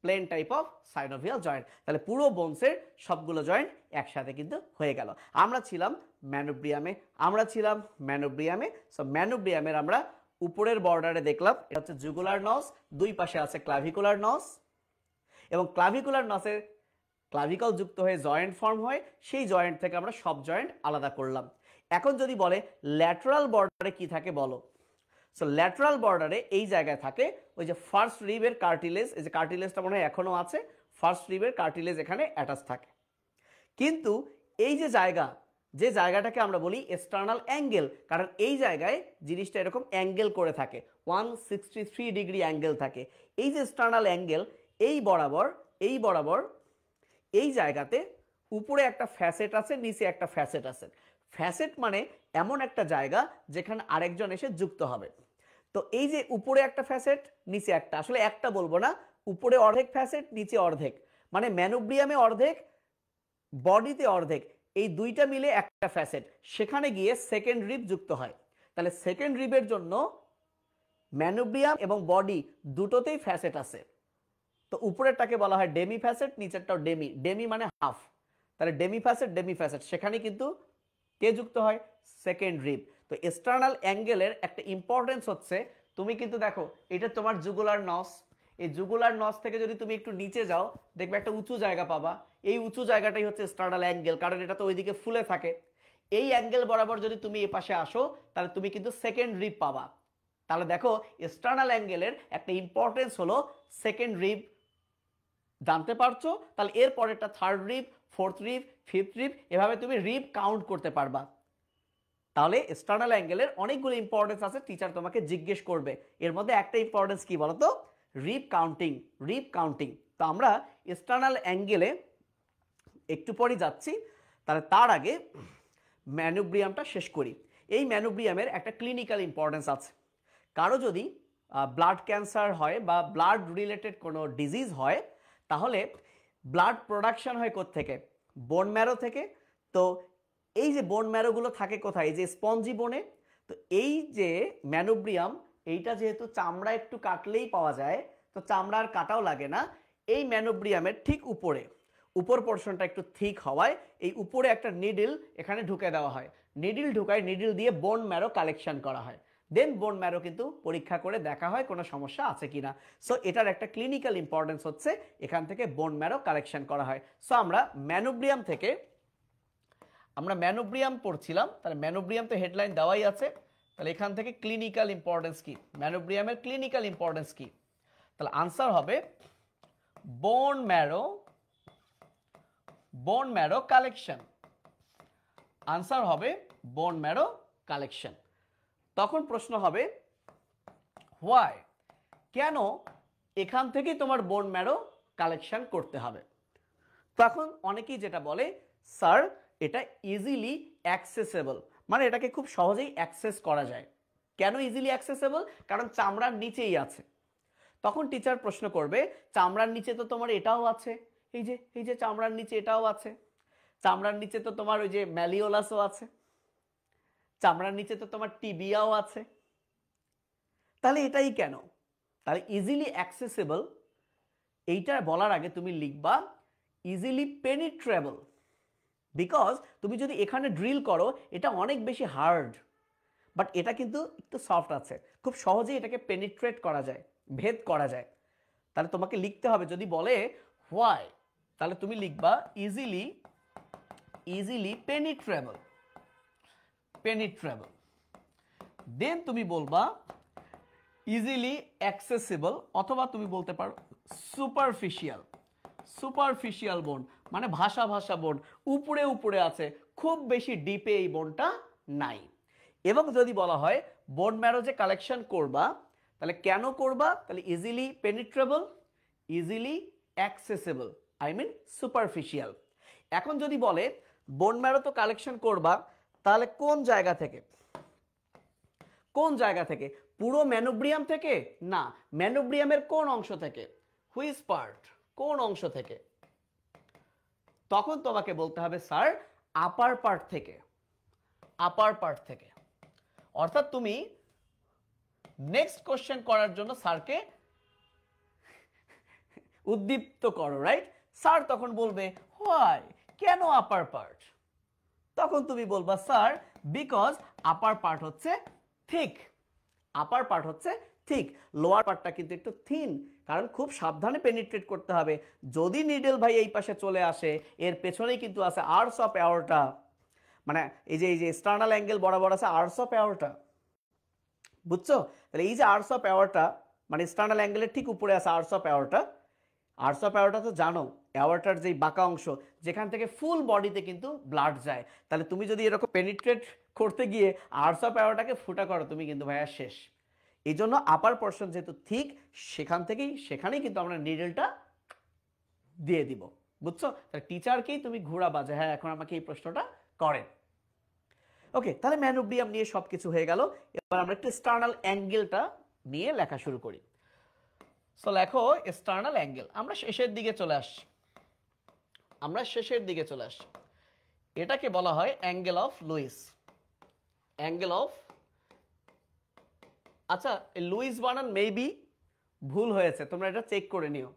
plane type of synovial joint. তাহলে পুরো বোনসের সবগুলো জয়েন্ট একসাথে কিন্তু হয়ে গেল। আমরা ছিলাম ম্যানোব্রিয়ামে। সো ম্যানোব্রিয়ামের আমরা উপরের বর্ডারে দেখলাম এটা হচ্ছে জুগুলার নস, দুই পাশে আছে ক্লাভিকুলার নস, এবং ক্লাভিকুলার নসের ক্লাভিকল যুক্ত হয়ে জয়েন্ট ফর্ম হয়, সেই জয়েন্ট থেকে আমরা সব জয়েন্ট আলাদা করলাম। এখন যদি বলে ল্যাটারাল বর্ডারে কি থাকে বলো। সো ল্যাটারাল বর্ডারে এই জায়গায় থাকে ওই যে ফার্স্ট রিবের কার্টিলেজ, এই যে কার্টিলেজটা মনে হয় এখনো আছে, ফার্স্ট রিবের কার্টিলেজ এখানে অ্যাটাচ থাকে। কিন্তু এই যে জায়গাটাকে আমরা বলি এক্সটার্নাল অ্যাঙ্গেল, কারণ এই জায়গায় জিনিসটা এরকম অ্যাঙ্গেল করে থাকে, 163 ডিগ্রি অ্যাঙ্গেল থাকে। এই যে এক্সটার্নাল অ্যাঙ্গেল, এই বরাবর এই জায়গাতে উপরে একটা ফ্যাসেট আছে, নিচে একটা ফ্যাসেট আছে। ফ্যাসেট মানে এমন একটা জায়গা যেখানে আরেকজন এসে যুক্ত হবে। তো এই যে উপরে একটা ফ্যাসেট, নিচে একটা, আসলে একটা বলবো না, উপরে অর্ধেক ফ্যাসেট, নিচে অর্ধেক, মানে ম্যানোব্রিয়ামে অর্ধেক, বডিতে অর্ধেক, এই দুইটা মিলে একটা ফ্যাসেট, সেখানে গিয়ে সেকেন্ড রিব যুক্ত হয়। তাহলে সেকেন্ড রিবের জন্য ম্যানোব্রিয়াম এবং বডি দুটোতেই ফ্যাসেট আছে। তো উপরেরটাকে বলা হয় ডেমি ফ্যাসেট, নিচেরটাও ডেমি মানে হাফ। তাহলে ডেমি ফ্যাসেট, সেখানে কিন্তু কে যুক্ত হয়? Second rib. তো এক্সটার্নাল অ্যাঙ্গেলের একটা ইম্পর্টেন্স হচ্ছে, তুমি কিন্তু দেখো এটা তোমার জুগুলার নস, এই জুগুলার নস থেকে যদি তুমি একটু নিচে যাও দেখবে একটা উঁচু জায়গা পাবা, এই উঁচু জায়গাটাই হচ্ছে এক্সটার্নাল অ্যাঙ্গেল, কারণ এটা তো ওইদিকে ফুলে থাকে। এই অ্যাঙ্গেল বরাবর যদি তুমি এ পাশে আসো তাহলে তুমি কিন্তু সেকেন্ড রিব পাবা। তাহলে দেখো এক্সটার্নাল অ্যাঙ্গেলের একটা ইম্পর্টেন্স হলো সেকেন্ড রিব, জানতে পারছো? তাহলে এর পরেরটা third rib, fourth rib, fifth rib, এভাবে তুমি রিব কাউন্ট করতে পারবা। তাহলে এক্সটার্নাল অ্যাঙ্গেলের অনেকগুলো ইম্পর্টেন্স আছে, টিচার তোমাকে জিজ্ঞেস করবে। এর মধ্যে একটা ইম্পর্টেন্স কি বলতো? Rib counting, rib counting. তো আমরা এক্সটার্নাল অ্যাঙ্গেলে একটু পরে যাচ্ছি, তাহলে তার আগে ম্যানোব্রিয়ামটা শেষ করি। এই ম্যানোব্রিয়ামের একটা ক্লিনিক্যাল ইম্পর্টেন্স আছে। কারো যদি ব্লাড ক্যান্সার হয় বা ব্লাড রিলেটেড কোনো ডিজিজ হয়, তাহলে ব্লাড প্রোডাকশন হয় কোত্থেকে? বোন ম্যারো থেকে। তো এই যে বোন ম্যারোগুলো থাকে কোথায়? এই যে স্পঞ্জি বোনে। তো এই যে ম্যানোব্রিয়াম, এইটা যেহেতু চামড়া একটু কাটলেই পাওয়া যায়, তো চামড়া আর কাটাও লাগে না। এই ম্যানোব্রিয়ামের ঠিক উপরে, উপর পোর্শনটা একটু থিক হওয়ায় এই উপরে একটা নিডল এখানে ঢুকে দেওয়া হয়। নিডল ঢুকায়, নিডল দিয়ে বোন ম্যারো কালেকশন করা হয়। দেন বোন ম্যারো কিন্তু পরীক্ষা করে দেখা হয় কোনো সমস্যা আছে কিনা। সো এটার একটা ক্লিনিক্যাল ইম্পর্টেন্স হচ্ছে এখান থেকে বোন ম্যারো কালেকশন করা হয়। সো আমরা ম্যানোব্রিয়াম থেকে, আমরা ম্যানোব্রিয়াম পড়ছিলাম, তাহলে ম্যানোব্রিয়াম তো হেডলাইন দেওয়াই আছে। তাহলে এখান থেকে ক্লিনিক্যাল ইম্পর্টেন্স কি, ম্যানোব্রিয়ামের ক্লিনিক্যাল ইম্পর্টেন্স কি? তাহলে আনসার হবে bone marrow, bone marrow collection. Answer হবে বোন ম্যারো কালেকশন। তখন প্রশ্ন হবে হোয়াই, কেন এখান থেকেই তোমার বোন ম্যারো কালেকশন করতে হবে? তখন অনেকেই যেটা বলে, স্যার এটা ইজিলি অ্যাক্সেসেবল, মানে এটাকে খুব সহজেই অ্যাক্সেস করা যায়। কেন ইজিলি অ্যাক্সেসেবল? কারণ চামড়ার নিচেই আছে। তখন টিচার প্রশ্ন করবে, চামড়ার নিচে তো তোমার এটাও আছে, এই যে চামড়ার নিচে এটাও আছে, চামড়ার নিচে তো তোমার ওই যে ম্যালিওলাসও আছে, চামড়ার নিচে তো তোমার টিবিয়াও আছে, তাহলে এটাই কেন? তাহলে ইজিলি অ্যাক্সেসেবল এইটা বলার আগে তুমি লিখবা ইজিলি পেনিট্রেবল। বিকজ তুমি যদি এখানে ড্রিল করো, এটা অনেক বেশি হার্ড, বাট এটা কিন্তু একটু সফট আছে, খুব সহজেই এটাকে পেনিট্রেট করা যায়, ভেদ করা যায়। তাহলে তোমাকে লিখতে হবে, যদি বলে হোয়াই, তাহলে তুমি লিখবা ইজিলি, ইজিলি পেনিট্রেবল, পেনিট্রেবল। দেন তুমি বলবা ইজিলি অ্যাক্সেসিবল, অথবা তুমি বলতে পারো সুপারফিশিয়াল, সুপারফিশিয়াল বোন, মানে ভাষা ভাষা বোন, উপরে উপরে আছে, খুব বেশি ডিপে এই বোনটা নাই। এবং যদি বলা হয় বোন ম্যারো যে কালেকশন করবা, তাহলে কেন করবা? তাহলে easily penetrable, easily accessible, I mean superficial. এখন যদি বলে বোন ম্যারো তো কালেকশন করবা, তাহলে কোন জায়গা থেকে? কোন জায়গা থেকে? পুরো ম্যানোব্রিয়াম থেকে? না, ম্যানোব্রিয়ামের কোন অংশ থেকে? হুইচ পার্ট, কোন অংশ থেকে? তখন তোমাকে বলতে হবে স্যার আপার পার্ট থেকে, আপার পার্ট থেকে। অর্থাৎ তুমি নেক্সট কোশ্চেন করার জন্য স্যারকে উদ্দীপ্ত করো, রাইট? স্যার তখন বলবে হোয়াই, কেন আপার পার্ট? তখন তুমি বলবা স্যার বিকজ আপার পার্ট হচ্ছে থিক, আপার পার্ট হচ্ছে থিক, লোয়ার পার্টটা কিন্তু একটু থিন, কারণ খুব সাবধানে পেনিট্রেট করতে হবে। যদি নিডল ভাই এই পাশে চলে আসে, এর পেছনেই কিন্তু আছে আর্টস অফ অ্যাওর্টা, মানে এই যে এক্সটার্নাল অ্যাঙ্গেল বরাবর আছে আর্টস অফ অ্যাওর্টা, বুঝছো? তাহলে এই যে আর্টস অফ অ্যাওর্টা, মানে এক্সটার্নাল অ্যাঙ্গেলের ঠিক উপরে আছে arts of aorta. Arts of aorta তো জানো, অ্যাওর্টার যেই বাঁকা অংশ, যেখান থেকে ফুল বডিতে কিন্তু ব্লাড যায়। তাহলে তুমি যদি এরকম পেনিট্রেট করতে গিয়ে আর্টস অফ অ্যাওর্টাকে ফুটা করো, তুমি কিন্তু ভাইয়া শেষ। এই জন্য আপার পোর্শন যেহেতু ঠিক, সেখানেই কিন্তু আমরা নিডলটা দিয়ে দিব, বুঝছো? তাহলে টিচারকেই তুমি ঘোরা বাজে, হ্যাঁ এখন আমাকে এই প্রশ্নটা করেন। ওকে, তাহলে ম্যানোব্রিয়াম নিয়ে সবকিছু হয়ে গেল। এবার আমরা একটু এক্সটার্নাল অ্যাঙ্গেলটা নিয়ে লেখা শুরু করি। সো লেখো এক্সটার্নাল অ্যাঙ্গেল। আমরা শেষের দিকে চলে আসছি, আমরা শেষের দিকে চলে আসছি। এটাকে বলা হয় angle of Luis, angle of, আচ্ছা লুইস বানান মেবি ভুল হয়েছে, তোমরা এটা চেক করে নিও।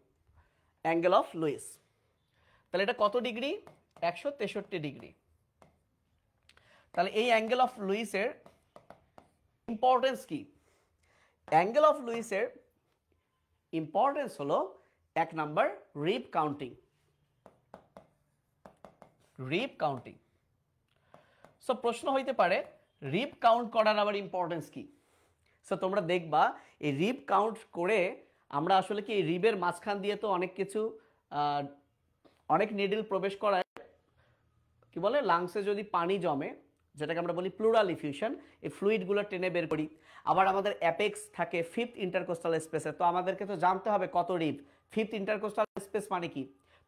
অ্যাঙ্গেল অফ লুইস, তাহলে এটা কত ডিগ্রি? 163 ডিগ্রি। তাহলে এই অ্যাঙ্গেল অফ লুইসের ইম্পর্টেন্স কি? অ্যাঙ্গেল অফ লুইসের ইম্পর্টেন্স হলো 1 number rib counting, rib counting. So প্রশ্ন হইতে পারে রিব কাউন্ট করার আবার ইম্পর্টেন্স কি? সো তোমরা দেখবা এই রিব কাউন্ট করে আমরা আসলে কি এই রিবের মাঝখান দিয়ে তো অনেক কিছু, অনেক নিডল প্রবেশ করায়, কি বলে, লাংসে যদি পানি জমে, যেটাকে আমরা বলি প্লুরাল ইফিউশন, এই ফ্লুইডগুলো টেনে বের করি। আবার আমাদের অ্যাপেক্স থাকে ফিফথ ইন্টারকোস্টাল স্পেসে, তো আমাদেরকে তো জানতে হবে কত রিব। ফিফথ ইন্টারকোস্টাল স্পেস মানে কি,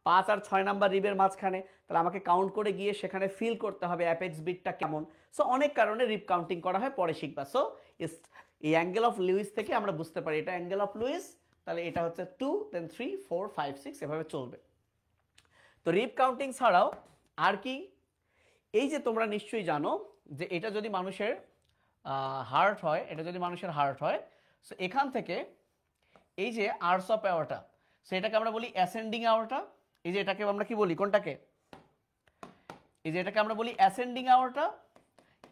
5 আর 6 নাম্বার রিবের মাঝখানে, তাহলে আমাকে কাউন্ট করে গিয়ে সেখানে ফিল করতে হবে অ্যাপেক্স বিটটা কেমন। সো অনেক কারণে রিব কাউন্টিং করা হয়, পরে শিখবা। সো এই অ্যাঙ্গেল অফ লুইস থেকে আমরা বুঝতে পারি এটা অ্যাঙ্গেল অফ লুইস, তাহলে এটা হচ্ছে 2, দেন 3, 4, 5, 6 এভাবে চলবে। তো রিব কাউন্টিং ছাড়াও আর কি, এই যে তোমরা নিশ্চয়ই জানো যে এটা যদি মানুষের হার্ট হয়, এটা যদি মানুষের হার্ট হয়, সো এখান থেকে এই যে আর্স অফ অ্যাওর্টা, সো এটাকে আমরা বলি অ্যাসেন্ডিং অ্যাওর্টা। এই যে এটাকে আমরা কি বলি, কোনটাকে, এই যে এটাকে আমরা বলি অ্যাসেন্ডিং অ্যাওর্টা,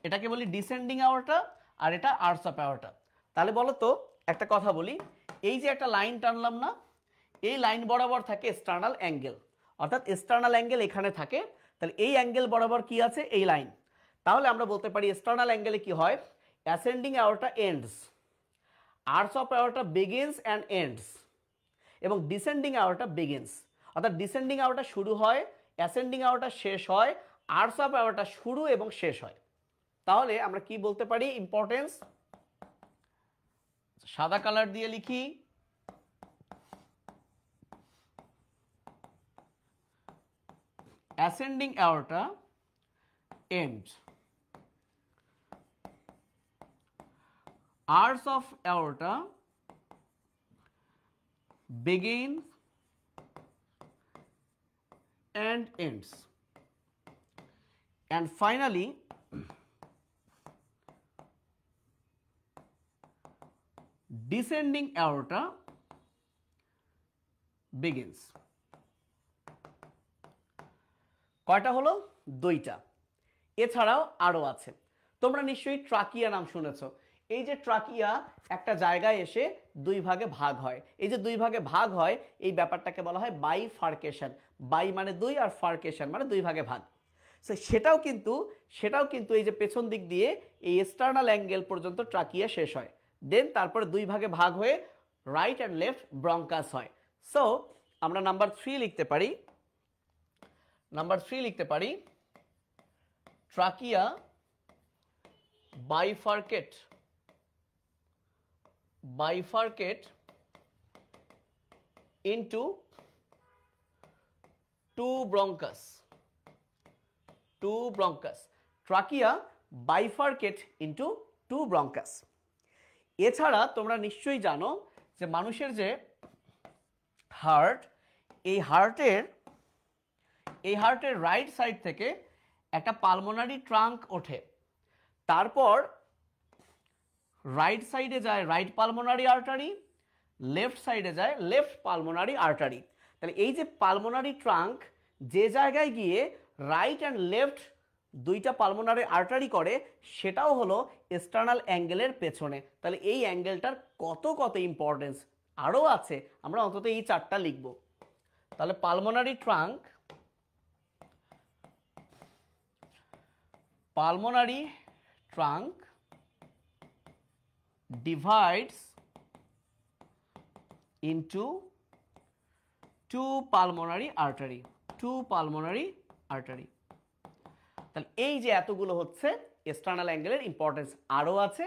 এটাকে বলি ডিসেন্ডিং অ্যাওর্টা, আর এটা আর্স অফ অ্যাওর্টা। তাহলে বলো তো একটা কথা বলি, এই যে একটা লাইন টানলাম না, এই লাইন বরাবর থাকে এক্সটার্নাল অ্যাঙ্গেল, অর্থাৎ এক্সটার্নাল অ্যাঙ্গেল এখানে থাকে, তাহলে এই অ্যাঙ্গেল বরাবর কি আছে, এই লাইন। তাহলে আমরা বলতে পারি এক্সটার্নাল অ্যাঙ্গেলে কি হয়, ascending aorta ends, arch of aorta begins and ends, এবং ডিসেন্ডিং অ্যাওর্টা বিগিনস, অর্থাৎ ডিসেন্ডিং অ্যাওর্টা শুরু হয়, অ্যাসেন্ডিং অ্যাওর্টা শেষ হয়, আর্স অফ অ্যাওর্টা শুরু এবং শেষ হয়। তাহলে আমরা কি বলতে পারি ইম্পর্টেন্স, সাদা কালার দিয়ে লিখি, ascending aorta ends, arch of aorta begins and ends, and finally descending aorta begins. কয়টা হলো, 2টা। এছাড়াও আরো আছে, তোমরা নিশ্চয়ই ট্রাকিয়া নাম শুনেছো। এই যে ট্রাকিয়া একটা জায়গায় এসে 2 ভাগে ভাগ হয়, এই যে 2 ভাগে ভাগ হয়, এই ব্যাপারটাকে বলা হয় বাইফার্কেশন। বাই মানে 2 আর ফার্কেশন মানে 2 ভাগে ভাগ। সো সেটাও কিন্তু এই যে পেছন দিক দিয়ে এই এক্সটার্নাল অ্যাঙ্গেল পর্যন্ত ট্রাকিয়া শেষ হয়, দেন তারপরে 2 ভাগে ভাগ হয়ে রাইট অ্যান্ড লেফট ব্রঙ্কাস হয়। সো আমরা নাম্বার 3 লিখতে পারি, trachea bifurcate into 2 bronchus, trachea bifurcate into 2 bronchus। এছাড়া তোমরা নিশ্চয়ই জানো যে মানুষের যে হার্ট, এই হার্টের রাইট সাইড থেকে একটা পালমোনারি ট্রাঙ্ক ওঠে, তারপর রাইট সাইডে যায় রাইট পালমোনারি আর্টারি, লেফট সাইডে যায় লেফট পালমোনারি আর্টারি। তাহলে এই যে পালমোনারি ট্রাঙ্ক যে জায়গায় গিয়ে রাইট অ্যান্ড লেফট 2টা পালমোনারি আর্টারি করে, সেটাও হলো এক্সটার্নাল অ্যাঙ্গেলের পেছনে। তাহলে এই অ্যাঙ্গেলটার কত ইম্পর্টেন্স আরও আছে, আমরা অন্তত এই 4টা লিখব। তাহলে pulmonary trunk divides into 2 pulmonary artery, তাহলে এই যে এতগুলো হচ্ছে এক্সটার্নাল অ্যাঙ্গেলের ইম্পর্টেন্স, আরও আছে,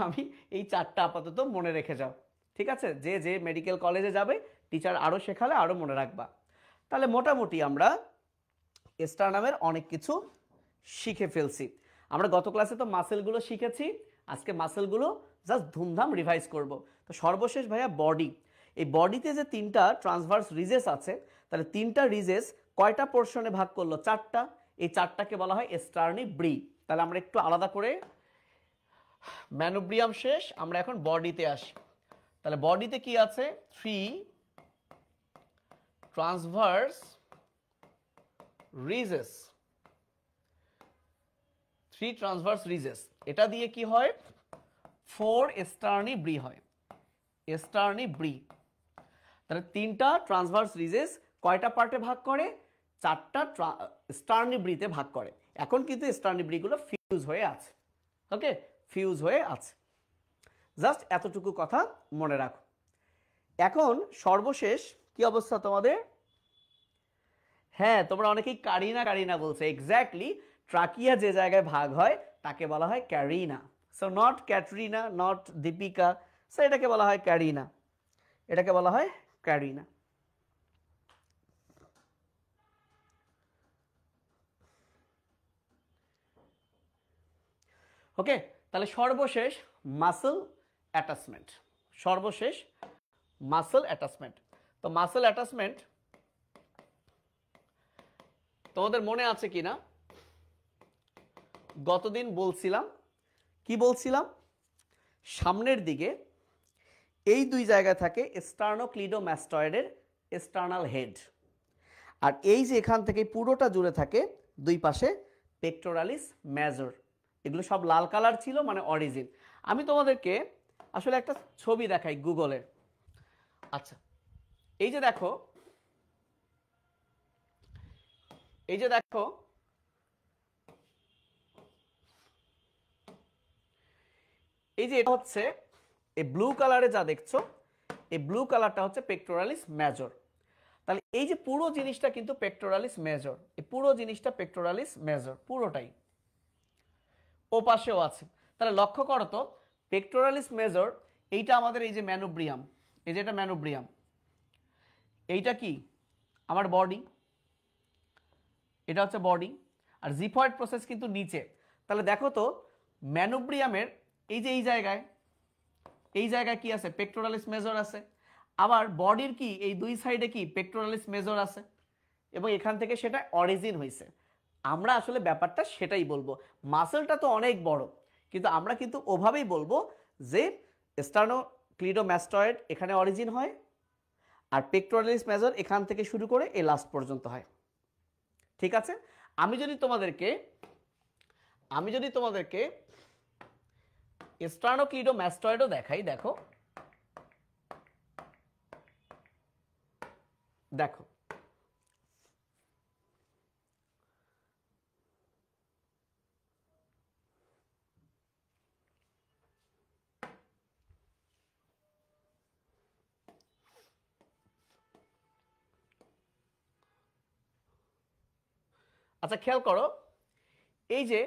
আমি এই 4টা আপাতত মনে রেখে যাও, ঠিক আছে। যে মেডিকেল কলেজে যাবে টিচার আরও শেখালে আরও মনে রাখবা। তাহলে মোটামুটি আমরা স্টারনামের অনেক কিছু শিখে ফেলছি। আমরা গত ক্লাসে তো মাসেলগুলো শিখেছি, আজকে মাসেলগুলো জাস্ট ধুমধাম রিভাইজ করব। তো সর্বশেষ ভাইয়া বডি, এই বডিতে যে 3টা ট্রান্সভার্স রিজেস আছে, তাহলে 3টা রিজেস কয়টা পোর্শনে ভাগ করলো, 4টা। এই 4টাকে বলা হয় স্টার্নিব্রি। তাহলে আমরা একটু আলাদা করে, ম্যানোব্রিয়াম শেষ, আমরা এখন বডিতে আসি। তাহলে বডিতে কি আছে, 3 ট্রান্সভার্স রিজেস, এটা দিয়ে কি হয়, 4 স্টার্নিব্রি হয়, তাহলে 3টা ট্রান্সভার্স রিজেস কয়টা পার্টে ভাগ করে, 4টা স্টার্নিব্রিতে ভাগ করে। এখন কিন্তু স্টার্নিব্রিগুলো ফিউজ হয়ে আছে, ওকে, জাস্ট এতটুকু কথা মনে রাখো। এখন সর্বশেষ কি অবস্থা তোমাদের, হ্যাঁ, তোমরা অনেকেই কারিনা কারিনা বলছো, এক্স্যাক্টলি। ট্রাকিয়া যে জায়গায় ভাগ হয় তাকে বলা হয় carina. So not Katrina, not Deepika, so এটাকে বলা হয় ক্যারিনা, এটাকে বলা হয় ক্যারিনা। ওকে, তাহলে সর্বশেষ মাসল অ্যাটাচমেন্ট, সর্বশেষ মাসল অ্যাটাচমেন্ট। তো মাসল অ্যাটাচমেন্ট তোমাদের মনে আছে কিনা, গতদিন বলছিলাম, কি বলছিলাম, সামনের দিকে এই দুই জায়গায় থাকে স্টার্নোক্লিডোম্যাস্টয়েডের এক্সটার্নাল হেড, আর এই যে এখান থেকে পুরোটা জুড়ে থাকে দুই পাশে পেক্টোরালিস মেজর। এগুলো সব লাল কালার ছিল, মানে অরিজিন। আমি তোমাদেরকে আসলে একটা ছবি দেখাই গুগলের। আচ্ছা, এই যে দেখো, এই যে দেখো, এই যে এটা হচ্ছে এই ব্লু কালারে যা দেখছো, এই ব্লু কালারটা হচ্ছে পেক্টোরালিস মেজর। তাহলে এই যে পুরো জিনিসটা কিন্তু পেক্টোরালিস মেজর, এই পুরো জিনিসটা পেক্টোরালিস মেজর পুরোটাই। ও পাশেও আছে। তাহলে লক্ষ্য করো তো, পেক্টোরালিস মেজর এইটা আমাদের এই যে ম্যানোব্রিয়াম, এই যে এটা ম্যানোব্রিয়াম, এইটা কি আমার বডি, এটা হচ্ছে বডি, আর জিফয়েড প্রসেস কিন্তু নিচে। তাহলে দেখো তো ম্যানোব্রিয়ামের এই যে এই জায়গায় কি আছে, পেক্টোরালিস মেজর আছে। আবার বডির কি এই দুই সাইডে কি পেক্টোরালিস মেজর আছে, এবং এখান থেকে সেটা অরিজিন হয়েছে। আমরা আসলে ব্যাপারটা সেটাই বলবো। মাসলটা তো অনেক বড়, কিন্তু আমরা কিন্তু ওভাবেই বলবো যে স্টার্নোক্লিডোম্যাস্টয়েড এখানে অরিজিন হয়, আর পেক্টোরালিস মেজর এখান থেকে শুরু করে এই লাস্ট পর্যন্ত হয়। ঠিক আছে, আমি যদি তোমাদেরকে স্টার্নোক্লিডোম্যাস্টয়েডও দেখাই, দেখো দেখো, আচ্ছা খেয়াল করো, এই যে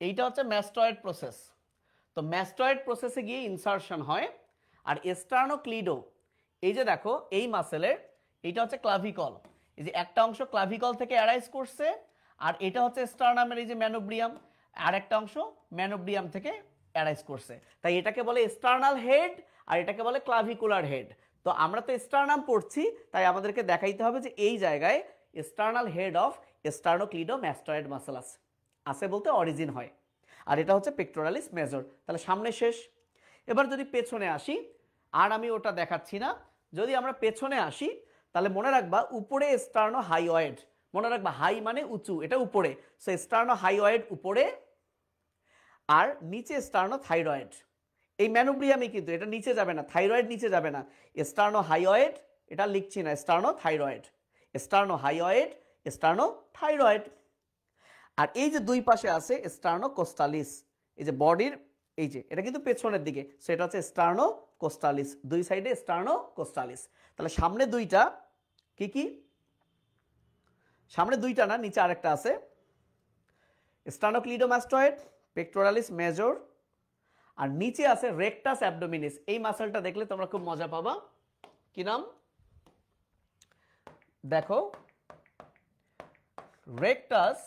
এইটা হচ্ছে ম্যাস্টয়েড প্রসেস। তো ম্যাস্টয়েড প্রসেসে গিয়ে ইনসারশন হয়। আর স্টার্নোক্লিডো, এই যে দেখো এই মাসেলের এইটা হচ্ছে ক্লাভিকল, এই যে একটা অংশ ক্লাভিকল থেকে অ্যারাইজ করছে, আর এটা হচ্ছে স্টার্নামের এই যে ম্যানোব্রিয়াম, আর একটা অংশ ম্যানোব্রিয়াম থেকে অ্যারাইজ করছে। তাই এটাকে বলে স্টার্নাল হেড, আর এটাকে বলে ক্লাভিকুলার হেড। তো আমরা তো স্টার্নাম পড়ছি, তাই আমাদেরকে দেখাইতে হবে যে এই জায়গায় স্টার্নাল হেড অফ স্টার্নোক্লিডোম্যাস্টয়েড মাসেল আছে, আছে বলতে অরিজিন হয়। আর এটা হচ্ছে পেক্টোরালিস মেজর। তাহলে সামনে শেষ। এবার যদি পেছনে আসি, আর আমি ওটা দেখাচ্ছি না, যদি আমরা পেছনে আসি তাহলে মনে রাখবা উপরে স্টার্নো হাইওয়েড, মনে রাখবা হাই মানে উঁচু, এটা উপরে, সো স্টার্নো হাইওয়েড উপরে, আর নিচে স্টার্নো থাইরয়েড। এই ম্যানোব্রিয়ামে কিন্তু এটা নিচে যাবে না, থাইরয়েড নিচে যাবে না, স্টার্নো হাইওয়েড, এটা লিখছি না, স্টার্নো থাইরয়েড, স্টার্নো হাইওয়েড, স্টার্নো থাইরয়েড। আর এই যে দুই পাশে আছে স্টার্নো কোস্টালিস, এই যে বডির এই যে এটা কিন্তু পেছনের দিকে, সেটা হচ্ছে স্টার্নো কোস্টালিস, দুই সাইডে স্টার্নো কোস্টালিস। তাহলে সামনে দুইটা কি কি, সামনে দুইটা না, নিচে আরেকটা আছে স্টার্নোক্লিডোম্যাস্টয়েড, পেক্টোরালিস মেজর, আর নিচে আছে রেকটাস অ্যাবডোমিনিস। এই মাসলটা দেখলে তোমরা খুব মজা পাবা। কি নাম দেখো, রেকটাস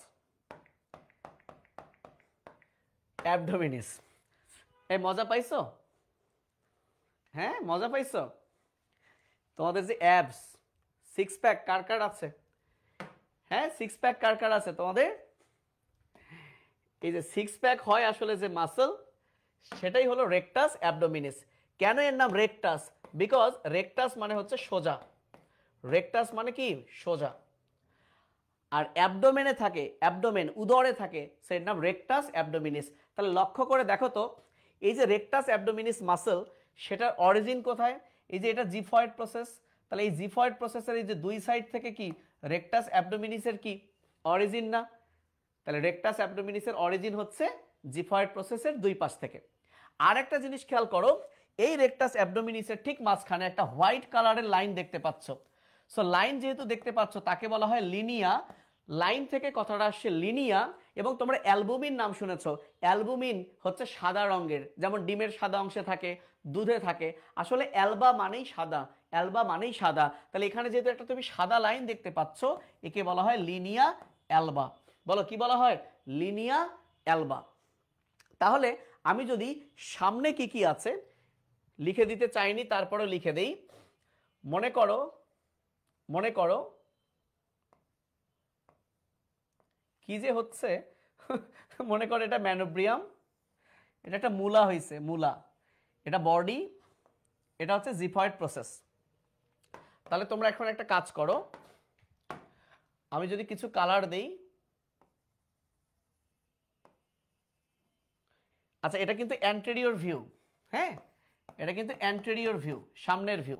অ্যাবডোমিনিস। এই মজা পাইছো? হ্যাঁ মজা পাইছো? তোমাদের যে অ্যাবস, সিক্স প্যাক কার কার আছে? হ্যাঁ সিক্স প্যাক কার কার আছে তোমাদের? এই যে সিক্স প্যাক হয় আসলে যে মাসল, সেটাই হলো রেকটাস অ্যাবডোমিনিস। কেন এর নাম রেকটাস? বিকজ রেকটাস মানে হচ্ছে সোজা, রেকটাস মানে কি সোজা, আর অ্যাবডোমেনে থাকে, অ্যাবডোমেন উদরে থাকে, সেটার নাম রেকটাস অ্যাবডোমিনিস। তাহলে লক্ষ্য করে দেখো তো, এই যে রেকটাস অ্যাবডোমিনিস মাসল, সেটার অরিজিন কোথায়? এই যে এটা জিফয়েড প্রসেস। তাহলে এই জিফয়েড প্রসেসের এই যে দুই সাইড থেকে কি রেকটাস অ্যাবডোমিনিসের কি অরিজিন না? তাহলে রেকটাস অ্যাবডোমিনিসের অরিজিন হচ্ছে জিফয়েড প্রসেসের দুই পাশ থেকে। আর একটা জিনিস খেয়াল করো, এই রেকটাস অ্যাবডোমিনিসের ঠিক মাঝখানে একটা হোয়াইট কালারের লাইন দেখতে পাচ্ছ। সো লাইন যেহেতু দেখতে পাচ্ছ তাকে বলা হয় লিনিয়া। লাইন থেকে কথাটা আসছে লিনিয়া। এবং তোমরা অ্যালবুমিন নাম শুনেছো, অ্যালবুমিন হচ্ছে সাদা রঙের, যেমন ডিমের সাদা অংশে থাকে, দুধে থাকে। আসলে অ্যালবা মানেই সাদা, অ্যালবা মানেই সাদা। তাহলে এখানে যেহেতু একটা তুমি সাদা লাইন দেখতে পাচ্ছ, একে বলা হয় লিনিয়া অ্যালবা। বলো কি বলা হয়? লিনিয়া অ্যালবা। তাহলে আমি যদি সামনে কি কি আছে লিখে দিতে চাইনি, তারপরে লিখে দেই। মনে করো কি যে হচ্ছে মনে করো এটা ম্যানোব্রিয়াম, এটা একটা মূলা হয়েছে, মূলা, এটা বডি, এটা হচ্ছে জিফয়েড প্রসেস। তাহলে তোমরা এখন একটা কাজ করো, আমি যদি কিছু কালার দেই, আচ্ছা এটা কিন্তু অ্যান্টেরিয়র ভিউ, হ্যাঁ এটা কিন্তু অ্যান্টেরিয়র ভিউ, সামনের ভিউ,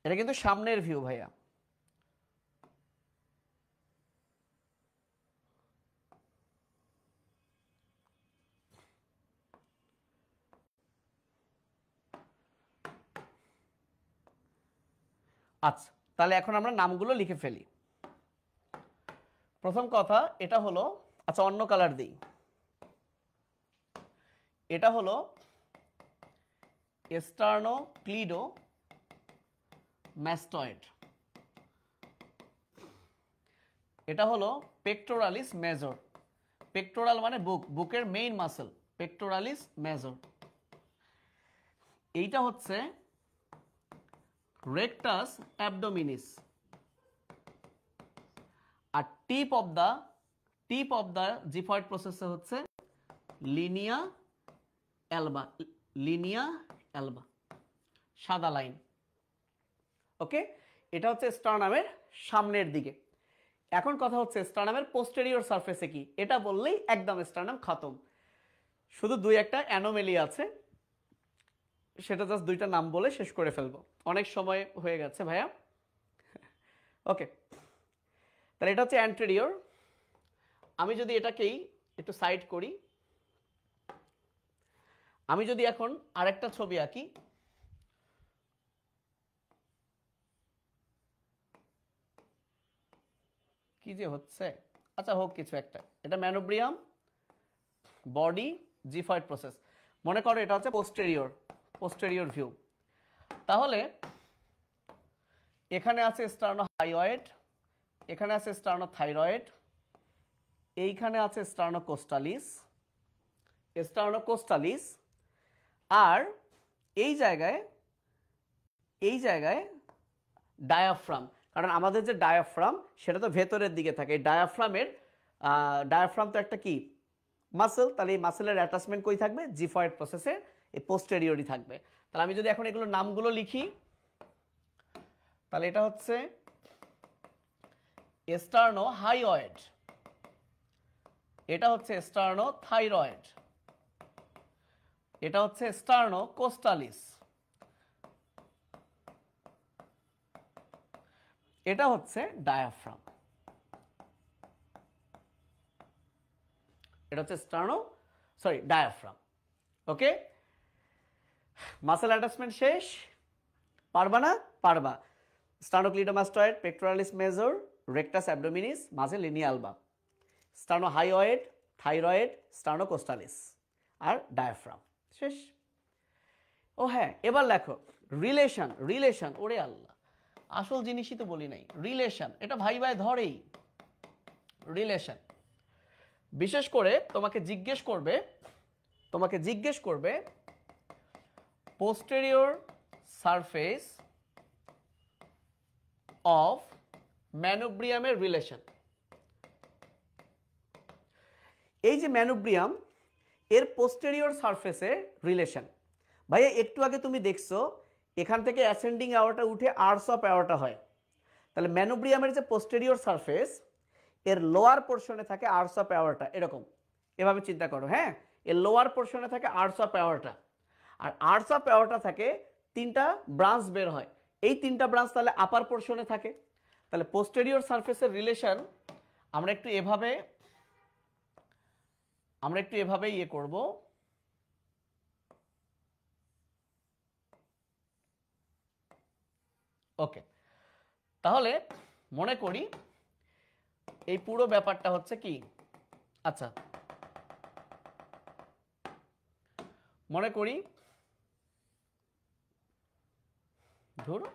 এটা কিন্তু সামনের ভিউ ভাইয়া। আচ্ছা তাহলে এখন আমরা নামগুলো লিখে ফেলি। প্রথম কথা এটা হলো, আচ্ছা অন্য কালার দিই, এটা হলো স্টার্নোক্লিডোমাস্টয়েড, এটা হলো পেক্টোরালিস মেজর। পেক্টোরাল মানে বুক, বুকের মেইন মাসেল, পেক্টোরালিস মেজর। এইটা হচ্ছে রেকটাস অ্যাবডোমিনিস। আর টিপ অফ দা জিফয়েড প্রসেসে হচ্ছে লিনিয়া অ্যালবা, লিনিয়া অ্যালবা, সাদা লাইন। ওকে, এটা হচ্ছে স্টারনামের সামনের দিকে। এখন কথা হচ্ছে স্টারনামের পোস্টেরিয়র সারফেসে কি, এটা বললেই একদম স্টারনাম খতম। শুধু দুই একটা অ্যানোমেলি আছে, সেটা জাস্ট দুইটা নাম বলে শেষ করে ফেলবো, অনেক সময় হয়ে গেছে ভাইয়া। ওকে, তাহলে এটা হচ্ছে অ্যান্টেরিয়র। আমি যদি এটাকেই একটু সাইড করি, আমি যদি এখন আরেকটা ছবি আঁকি, কি যে হচ্ছে, আচ্ছা হোক কিছু একটা, এটা ম্যানোব্রিয়াম, বডি, জিফয়েড প্রসেস। মনে করো এটা হচ্ছে পোস্টেরিয়র ভিউ। তাহলে এখানে আছে স্টার্নোহাইয়েড, এখানে আছে স্টার্নোথাইরয়েড, এইখানে আছে স্টার্নোকোস্টালিস, আর এই জায়গায় ডায়াফ্রাম। কারণ আমাদের যে ডায়াফ্রাম সেটা তো ভেতরের দিকে থাকে। এই ডায়াফ্রাম তো একটা কি মাসেল, তাহলে এই মাসেলের অ্যাটাচমেন্ট কই থাকবে? জিফয়েড প্রসেসে এই পোস্টেরিয়রই থাকবে। তাহলে আমি যদি এখন এগুলো নামগুলো লিখি, তাহলে এটা হচ্ছে স্টার্নোহাইয়েড, এটা হচ্ছে স্টার্নোথাইরয়েড, এটা হচ্ছে স্টার্নোকোস্টালিস, এটা হচ্ছে ডায়াফ্রাম, এটা হচ্ছে ডায়াফ্রাম। ওকে, মাসেল অ্যাটাচমেন্ট শেষ? পারবা না? পারবা। স্টার্নোক্লিডোমাস্টয়েড, পেক্টোরালিস মেজর, রেকটাস অ্যাবডোমিনিস, মাঝে লিনিয়া অ্যালবা, স্টার্নোহাইয়েড, থাইরয়েড, স্টার্নোকোস্টালিস আর ডায়াফ্রাম। শেষ? ও হ্যাঁ, এবার লেখো রিলেশন। ওরে আল্লাহ, আসল জিনিসই তো বলি নাই। রিলেশন, এটা ভাই ধরেই। রিলেশন বিশেষ করে তোমাকে জিজ্ঞেস করবে পোস্টেরিয়র সারফেস অফ ম্যানোব্রিয়ামের রিলেশন। এই যে ম্যানোব্রিয়াম, এর পোস্টেরিয়র সারফেসে রিলেশন। ভাইয়া একটু আগে তুমি দেখছো এখান থেকে অ্যাসেন্ডিং অ্যাওর্টা উঠে আর্স অফ অ্যাওর্টা হয়। তাহলে ম্যানোব্রিয়ামের যে পোস্টেরিয়র সারফেস, এর লোয়ার পোর্শনে থাকে আর্স অফ অ্যাওর্টা, এরকম এভাবে চিন্তা করো। হ্যাঁ, এর লোয়ার পোর্শনে থাকে আর্স অফ অ্যাওর্টা, আর আর্স অফ অ্যাওর্টা থেকে তিনটা ব্রাঞ্চ বের হয়। এই তিনটা ব্রাঞ্চ তাহলে আপার পোর্শনে থাকে। তাহলে পোস্টেরিয়র সারফেসের রিলেশন আমরা একটু এভাবে ইয়ে করব। ওকে, তাহলে মনে করি এই পুরো ব্যাপারটা হচ্ছে কি, আচ্ছা মনে করি ধরো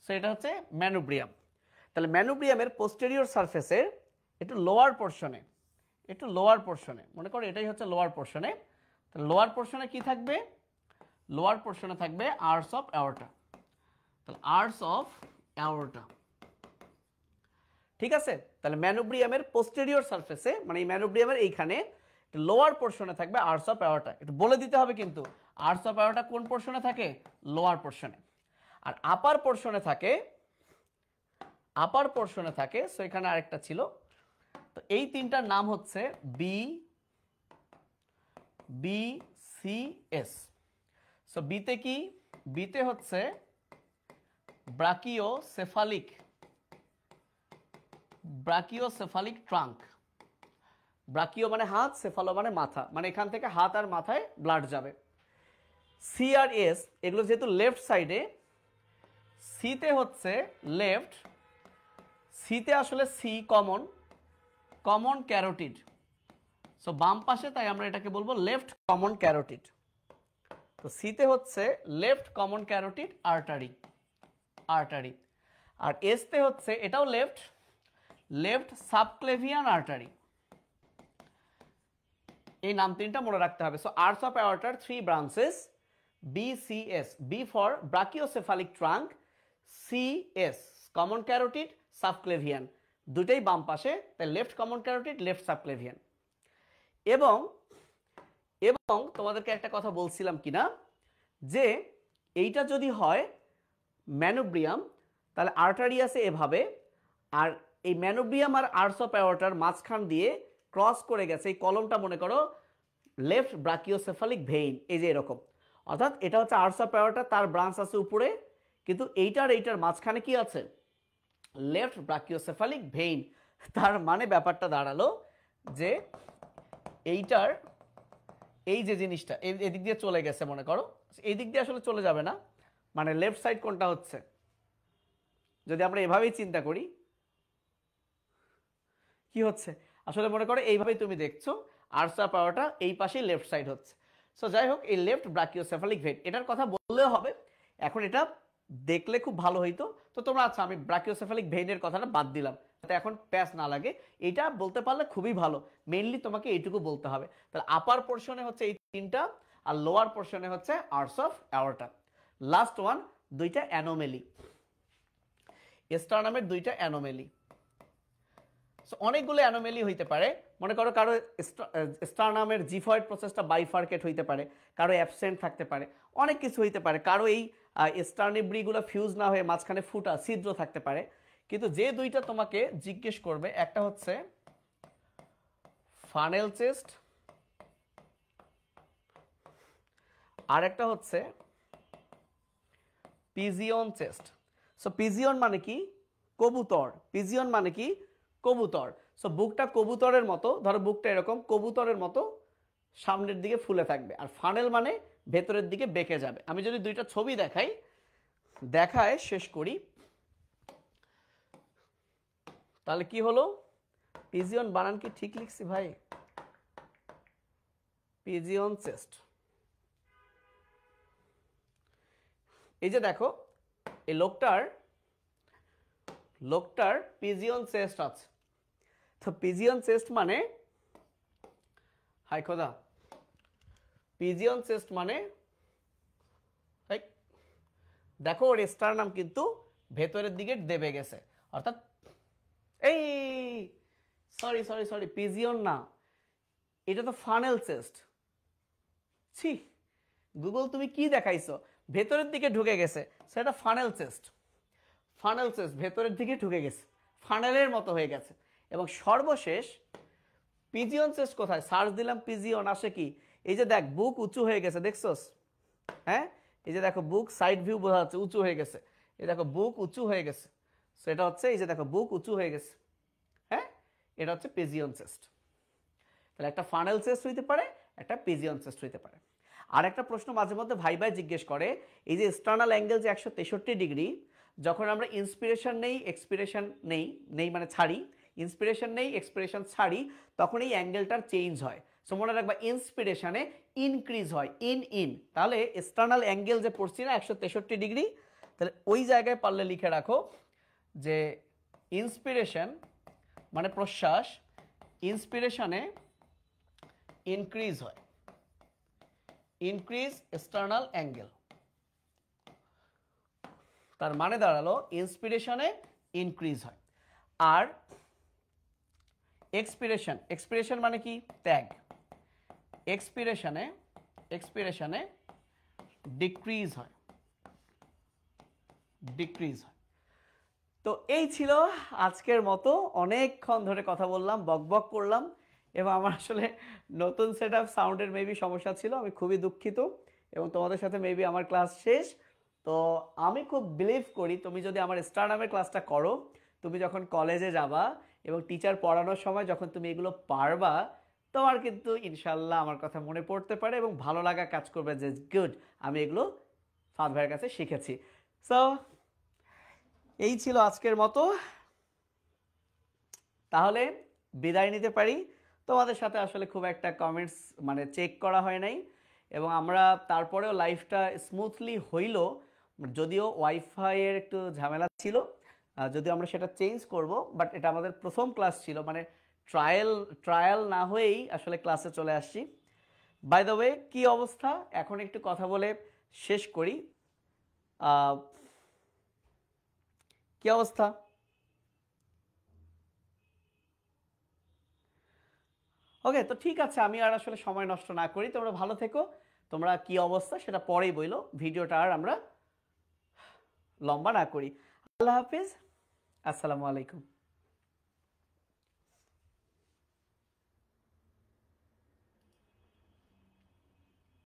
সেটা হচ্ছে ম্যানুব্রিয়াম। তাহলে ম্যানুব্রিয়ামের পোস্টেরিয়র সারফেসের একটু লোয়ার পোর্শনে মনে করো এটাই হচ্ছে লোয়ার পোর্শনে। তাহলে লোয়ার পোর্শনে কি থাকবে, লোয়ার পোর্শনে থাকবে আর্টস অফ অ্যাওর্টা। তাহলে আর্টস অফ অ্যাওর্টা, ঠিক আছে। তাহলে ম্যানুব্রিয়ামের পোস্টেরিয়র সারফেসে মানে এই ম্যানুব্রিয়ামের এইখানে লোয়ার পোর্শনে থাকবে আর্টস অফ অ্যাওর্টা। একটু বলে দিতে হবে কিন্তু আর্টস অফ অ্যাওর্টা কোন পোর্শনে থাকে, লোয়ার পোর্শনে। আর আপার পোর্শনে থাকে সো এখানে আরেকটা ছিল। তো এই তিনটার নাম হচ্ছে BCS। সো বিতে কি, বিতে হচ্ছে ব্রাকিওসেফালিক ট্রাঙ্ক। ব্রাকিও মানে হাত, সেফালো মানে মাথা, মানে এখান থেকে হাত আর মাথায় ব্লাড যাবে। সি আর এস এগুলো যেহেতু লেফট সাইডে, সিতে হচ্ছে লেফট, সিতে আসলে সি কমন ক্যারোটিড। সো বাম পাশে, তাই আমরা এটাকে বলবো লেফট কমন ক্যারোটিড। তো সিতে হচ্ছে লেফট কমন ক্যারোটিড আর্টারি। আর এসতে হচ্ছে এটাও লেফট সাবক্লেভিয়ান আর্টারি। এই নাম তিনটা মনে রাখতে হবে। সো আর্টস অফ অ্যাওর্টার 3 branches, BCS, B for brachiocephalic trunk, CS common carotid, subclavian, দুটেই বাম পাশে, তাই left common carotid, left subclavian. এবং তোমাদেরকে একটা কথা বলছিলাম কিনা, যে এইটা যদি হয় ম্যানুব্রিয়াম তাহলে আর্টারি আছে এভাবে, আর এই ম্যানুব্রিয়াম আর আর্টস অফ অ্যাওর্টার মাঝখান দিয়ে ক্রস করে গেছে এই কলমটা, মনে করো লেফট ব্রাকিওসেফালিক ভেইন, এই যে এরকম। অর্থাৎ এটা হচ্ছে আর্টস অফ অ্যাওর্টা, তার ব্রাঞ্চ আছে উপরে, কিন্তু এইটার মাঝখানে কি আছে, লেফট ব্রাকিওসেফালিক ভেইন। তার মানে ব্যাপারটা দাঁড়ালো যে এইটার এই যে জিনিসটা এদিক দিয়ে চলে গেছে, মনে করো এই দিক দিয়ে আসলে চলে যাবে না, মানে লেফট সাইড কোনটা হচ্ছে, যদি আমরা এভাবেই চিন্তা করি কি হচ্ছে, আসলে মনে করো এইভাবেই তুমি দেখছো আর্টস অফ অ্যাওর্টা এই পাশেই লেফট সাইড হচ্ছে। সো যাই হোক, এই লেফট ব্রাকিওসেফালিক ভেইন এটার কথা বললেও হবে, এখন এটা দেখলে খুব ভালো হইতো। তো তোমরা আচ্ছা আমি ব্রাকিওসেফালিক ভেইনের কথাটা বাদ দিলাম, যাতে এখন প্যাচ না লাগে, এটা বলতে পারলে খুবই ভালো। মেইনলি তোমাকে এইটুকু বলতে হবে। তাহলে আপার পোর্শনে হচ্ছে এই তিনটা, আর লোয়ার পোর্শনে হচ্ছে arts of aorta. Last one, দুইটা অ্যানোমেলি, স্টারনামের দুইটা অ্যানোমেলি। অনেকগুলো অ্যানোমেলি হইতে পারে, মনে করো কারো স্টারনামের জিফয়েড প্রসেসটা বাইফার্কেট হইতে পারে, কারো অ্যাবসেন্ট থাকতে পারে, অনেক কিছু হইতে পারে, কারো এই স্টার্নিব্রিগুলো ফিউজ না হয়ে মাঝখানে ফুটা ছিদ্র থাকতে পারে। কিন্তু যে দুইটা তোমাকে জিজ্ঞেস করবে, একটা হচ্ছে ফানেল চেস্ট, আর একটা হচ্ছে পিজিয়ন চেস্ট। সো পিজিয়ন মানে কি, কবুতর, পিজিয়ন মানে কি, কবুতর। সো বুকটা কবুতরের মতো, ধরো বুকটা এরকম কবুতরের মতো সামনের দিকে ফুলে থাকবে, আর ফানেল মানে ভেতরের দিকে বেঁকে যাবে। আমি যদি দুইটা ছবি দেখায় শেষ করি, তাহলে কি হলো, পিজিয়ন বানান কি ঠিক লিখছি ভাই, পিজিয়ন চেস্ট। এই যে দেখো এই লোকটার পিজিয়ন চেস্ট আছে। তো পিজিয়ন চেস্ট মানে, হাই খোদা, পিজিয়ন চেস্ট মানে দেখো ওর স্টারনাম কিন্তু ভেতরের দিকে দেবে গেছে, অর্থাৎ এই সরি পিজিয়ন না, এটা তো ফানেল চেস্ট। ছি গুগল তুমি কি দেখাইছো, ভেতরের দিকে ঢুকে গেছে, সেটা ফানেল চেস্ট ভেতরের দিকে ঢুকে গেছে, ফানেলের মতো হয়ে গেছে। এবং সর্বশেষ পিজিয়ন চেস্ট কোথায়, সার্চ দিলাম পিজিয়ন, আসে কি, এই যে দেখ বুক উঁচু হয়ে গেছে, দেখছোস, হ্যাঁ এই যে দেখো বুক সাইড ভিউ বোঝা যাচ্ছে উঁচু হয়ে গেছে, এই দেখো বুক উঁচু হয়ে গেছে, সেটা হচ্ছে এই যে দেখো বুক উঁচু হয়ে গেছে, হ্যাঁ এটা হচ্ছে পিজিয়ন চেস্ট। তাহলে একটা ফানেল চেস্ট হইতে পারে, একটা পিজিয়ন চেস্ট হইতে পারে। আর একটা প্রশ্ন মাঝে মধ্যে ভাই জিজ্ঞেস করে, এই যে এক্সটার্নাল অ্যাঙ্গেল যে 163 ডিগ্রি, যখন আমরা ইন্সপিরেশন নেই এক্সপিরেশন নেই মানে ছাড়ি, ইন্সপিরেশন নেই এক্সপিরেশন ছাড়ি, তখন এই অ্যাঙ্গেলটার চেঞ্জ হয়। সো মনে রাখবা ইন্সপিরেশনে ইনক্রিজ হয়, তাহলে এক্সটার্নাল অ্যাঙ্গেল যে পড়ছি না 163 ডিগ্রি, তাহলে ওই জায়গায় পারলে লিখে রাখো যে ইন্সপিরেশন মানে প্রশ্বাস, ইন্সপিরেশনে ইনক্রিজ হয়, ইনক্রিজ এক্সটার্নাল অ্যাঙ্গেল। তার মানে দাঁড়ালো ইন্সপিরেশনে ইনক্রিজ হয়, আর এক্সপিরেশন মানে কি ত্যাগ, এক্সপিরেশনে ডিক্রিজ হয়। তো এই ছিল আজকের মতো, অনেকক্ষণ ধরে কথা বললাম, বকবক করলাম, এবং আমার আসলে নতুন সেট আপ সাউন্ডের মেবি সমস্যা ছিল, আমি খুবই দুঃখিত। এবং তোমাদের সাথে মেবি আমার ক্লাস শেষ। তো আমি খুব বিলিভ করি তুমি যদি আমার স্টার নামের ক্লাসটা করো, তুমি যখন কলেজে যাবা এবং টিচার পড়ানোর সময় যখন তুমি এগুলো পারবা, তোমার কিন্তু ইনশাল্লাহ আমার কথা মনে পড়তে পারে এবং ভালো লাগা কাজ করবে যে গুড, আমি এগুলো ফাদ ভাইয়ের কাছে শিখেছি। সো এই ছিল আজকের মতো, তাহলে বিদায় নিতে পারি। তোমাদের সাথে আসলে খুব একটা কমেন্টস মানে চেক করা হয় নাই, এবং আমরা তারপরেও লাইফটা স্মুথলি হইল, যদিও ওয়াইফাইয়ের একটু ঝামেলা ছিল, যদিও আমরা সেটা চেঞ্জ করব, বাট এটা আমাদের প্রথম ক্লাস ছিল, মানে ট্রায়াল না হয়েই আসলে ক্লাসে চলে আসছি। বাই দ্য ওয়ে, কি অবস্থা এখন একটু কথা বলে শেষ করি। কি অবস্থা? ওকে, তো ঠিক আছে, আমি আর আসলে সময় নষ্ট না করি, তোমরা ভালো থেকো। তোমরা কি অবস্থা সেটা পরেই বইলো, ভিডিওটা আর আমরা লম্বা না করি। আল্লাহ হাফিজ, আসসালামু আলাইকুম।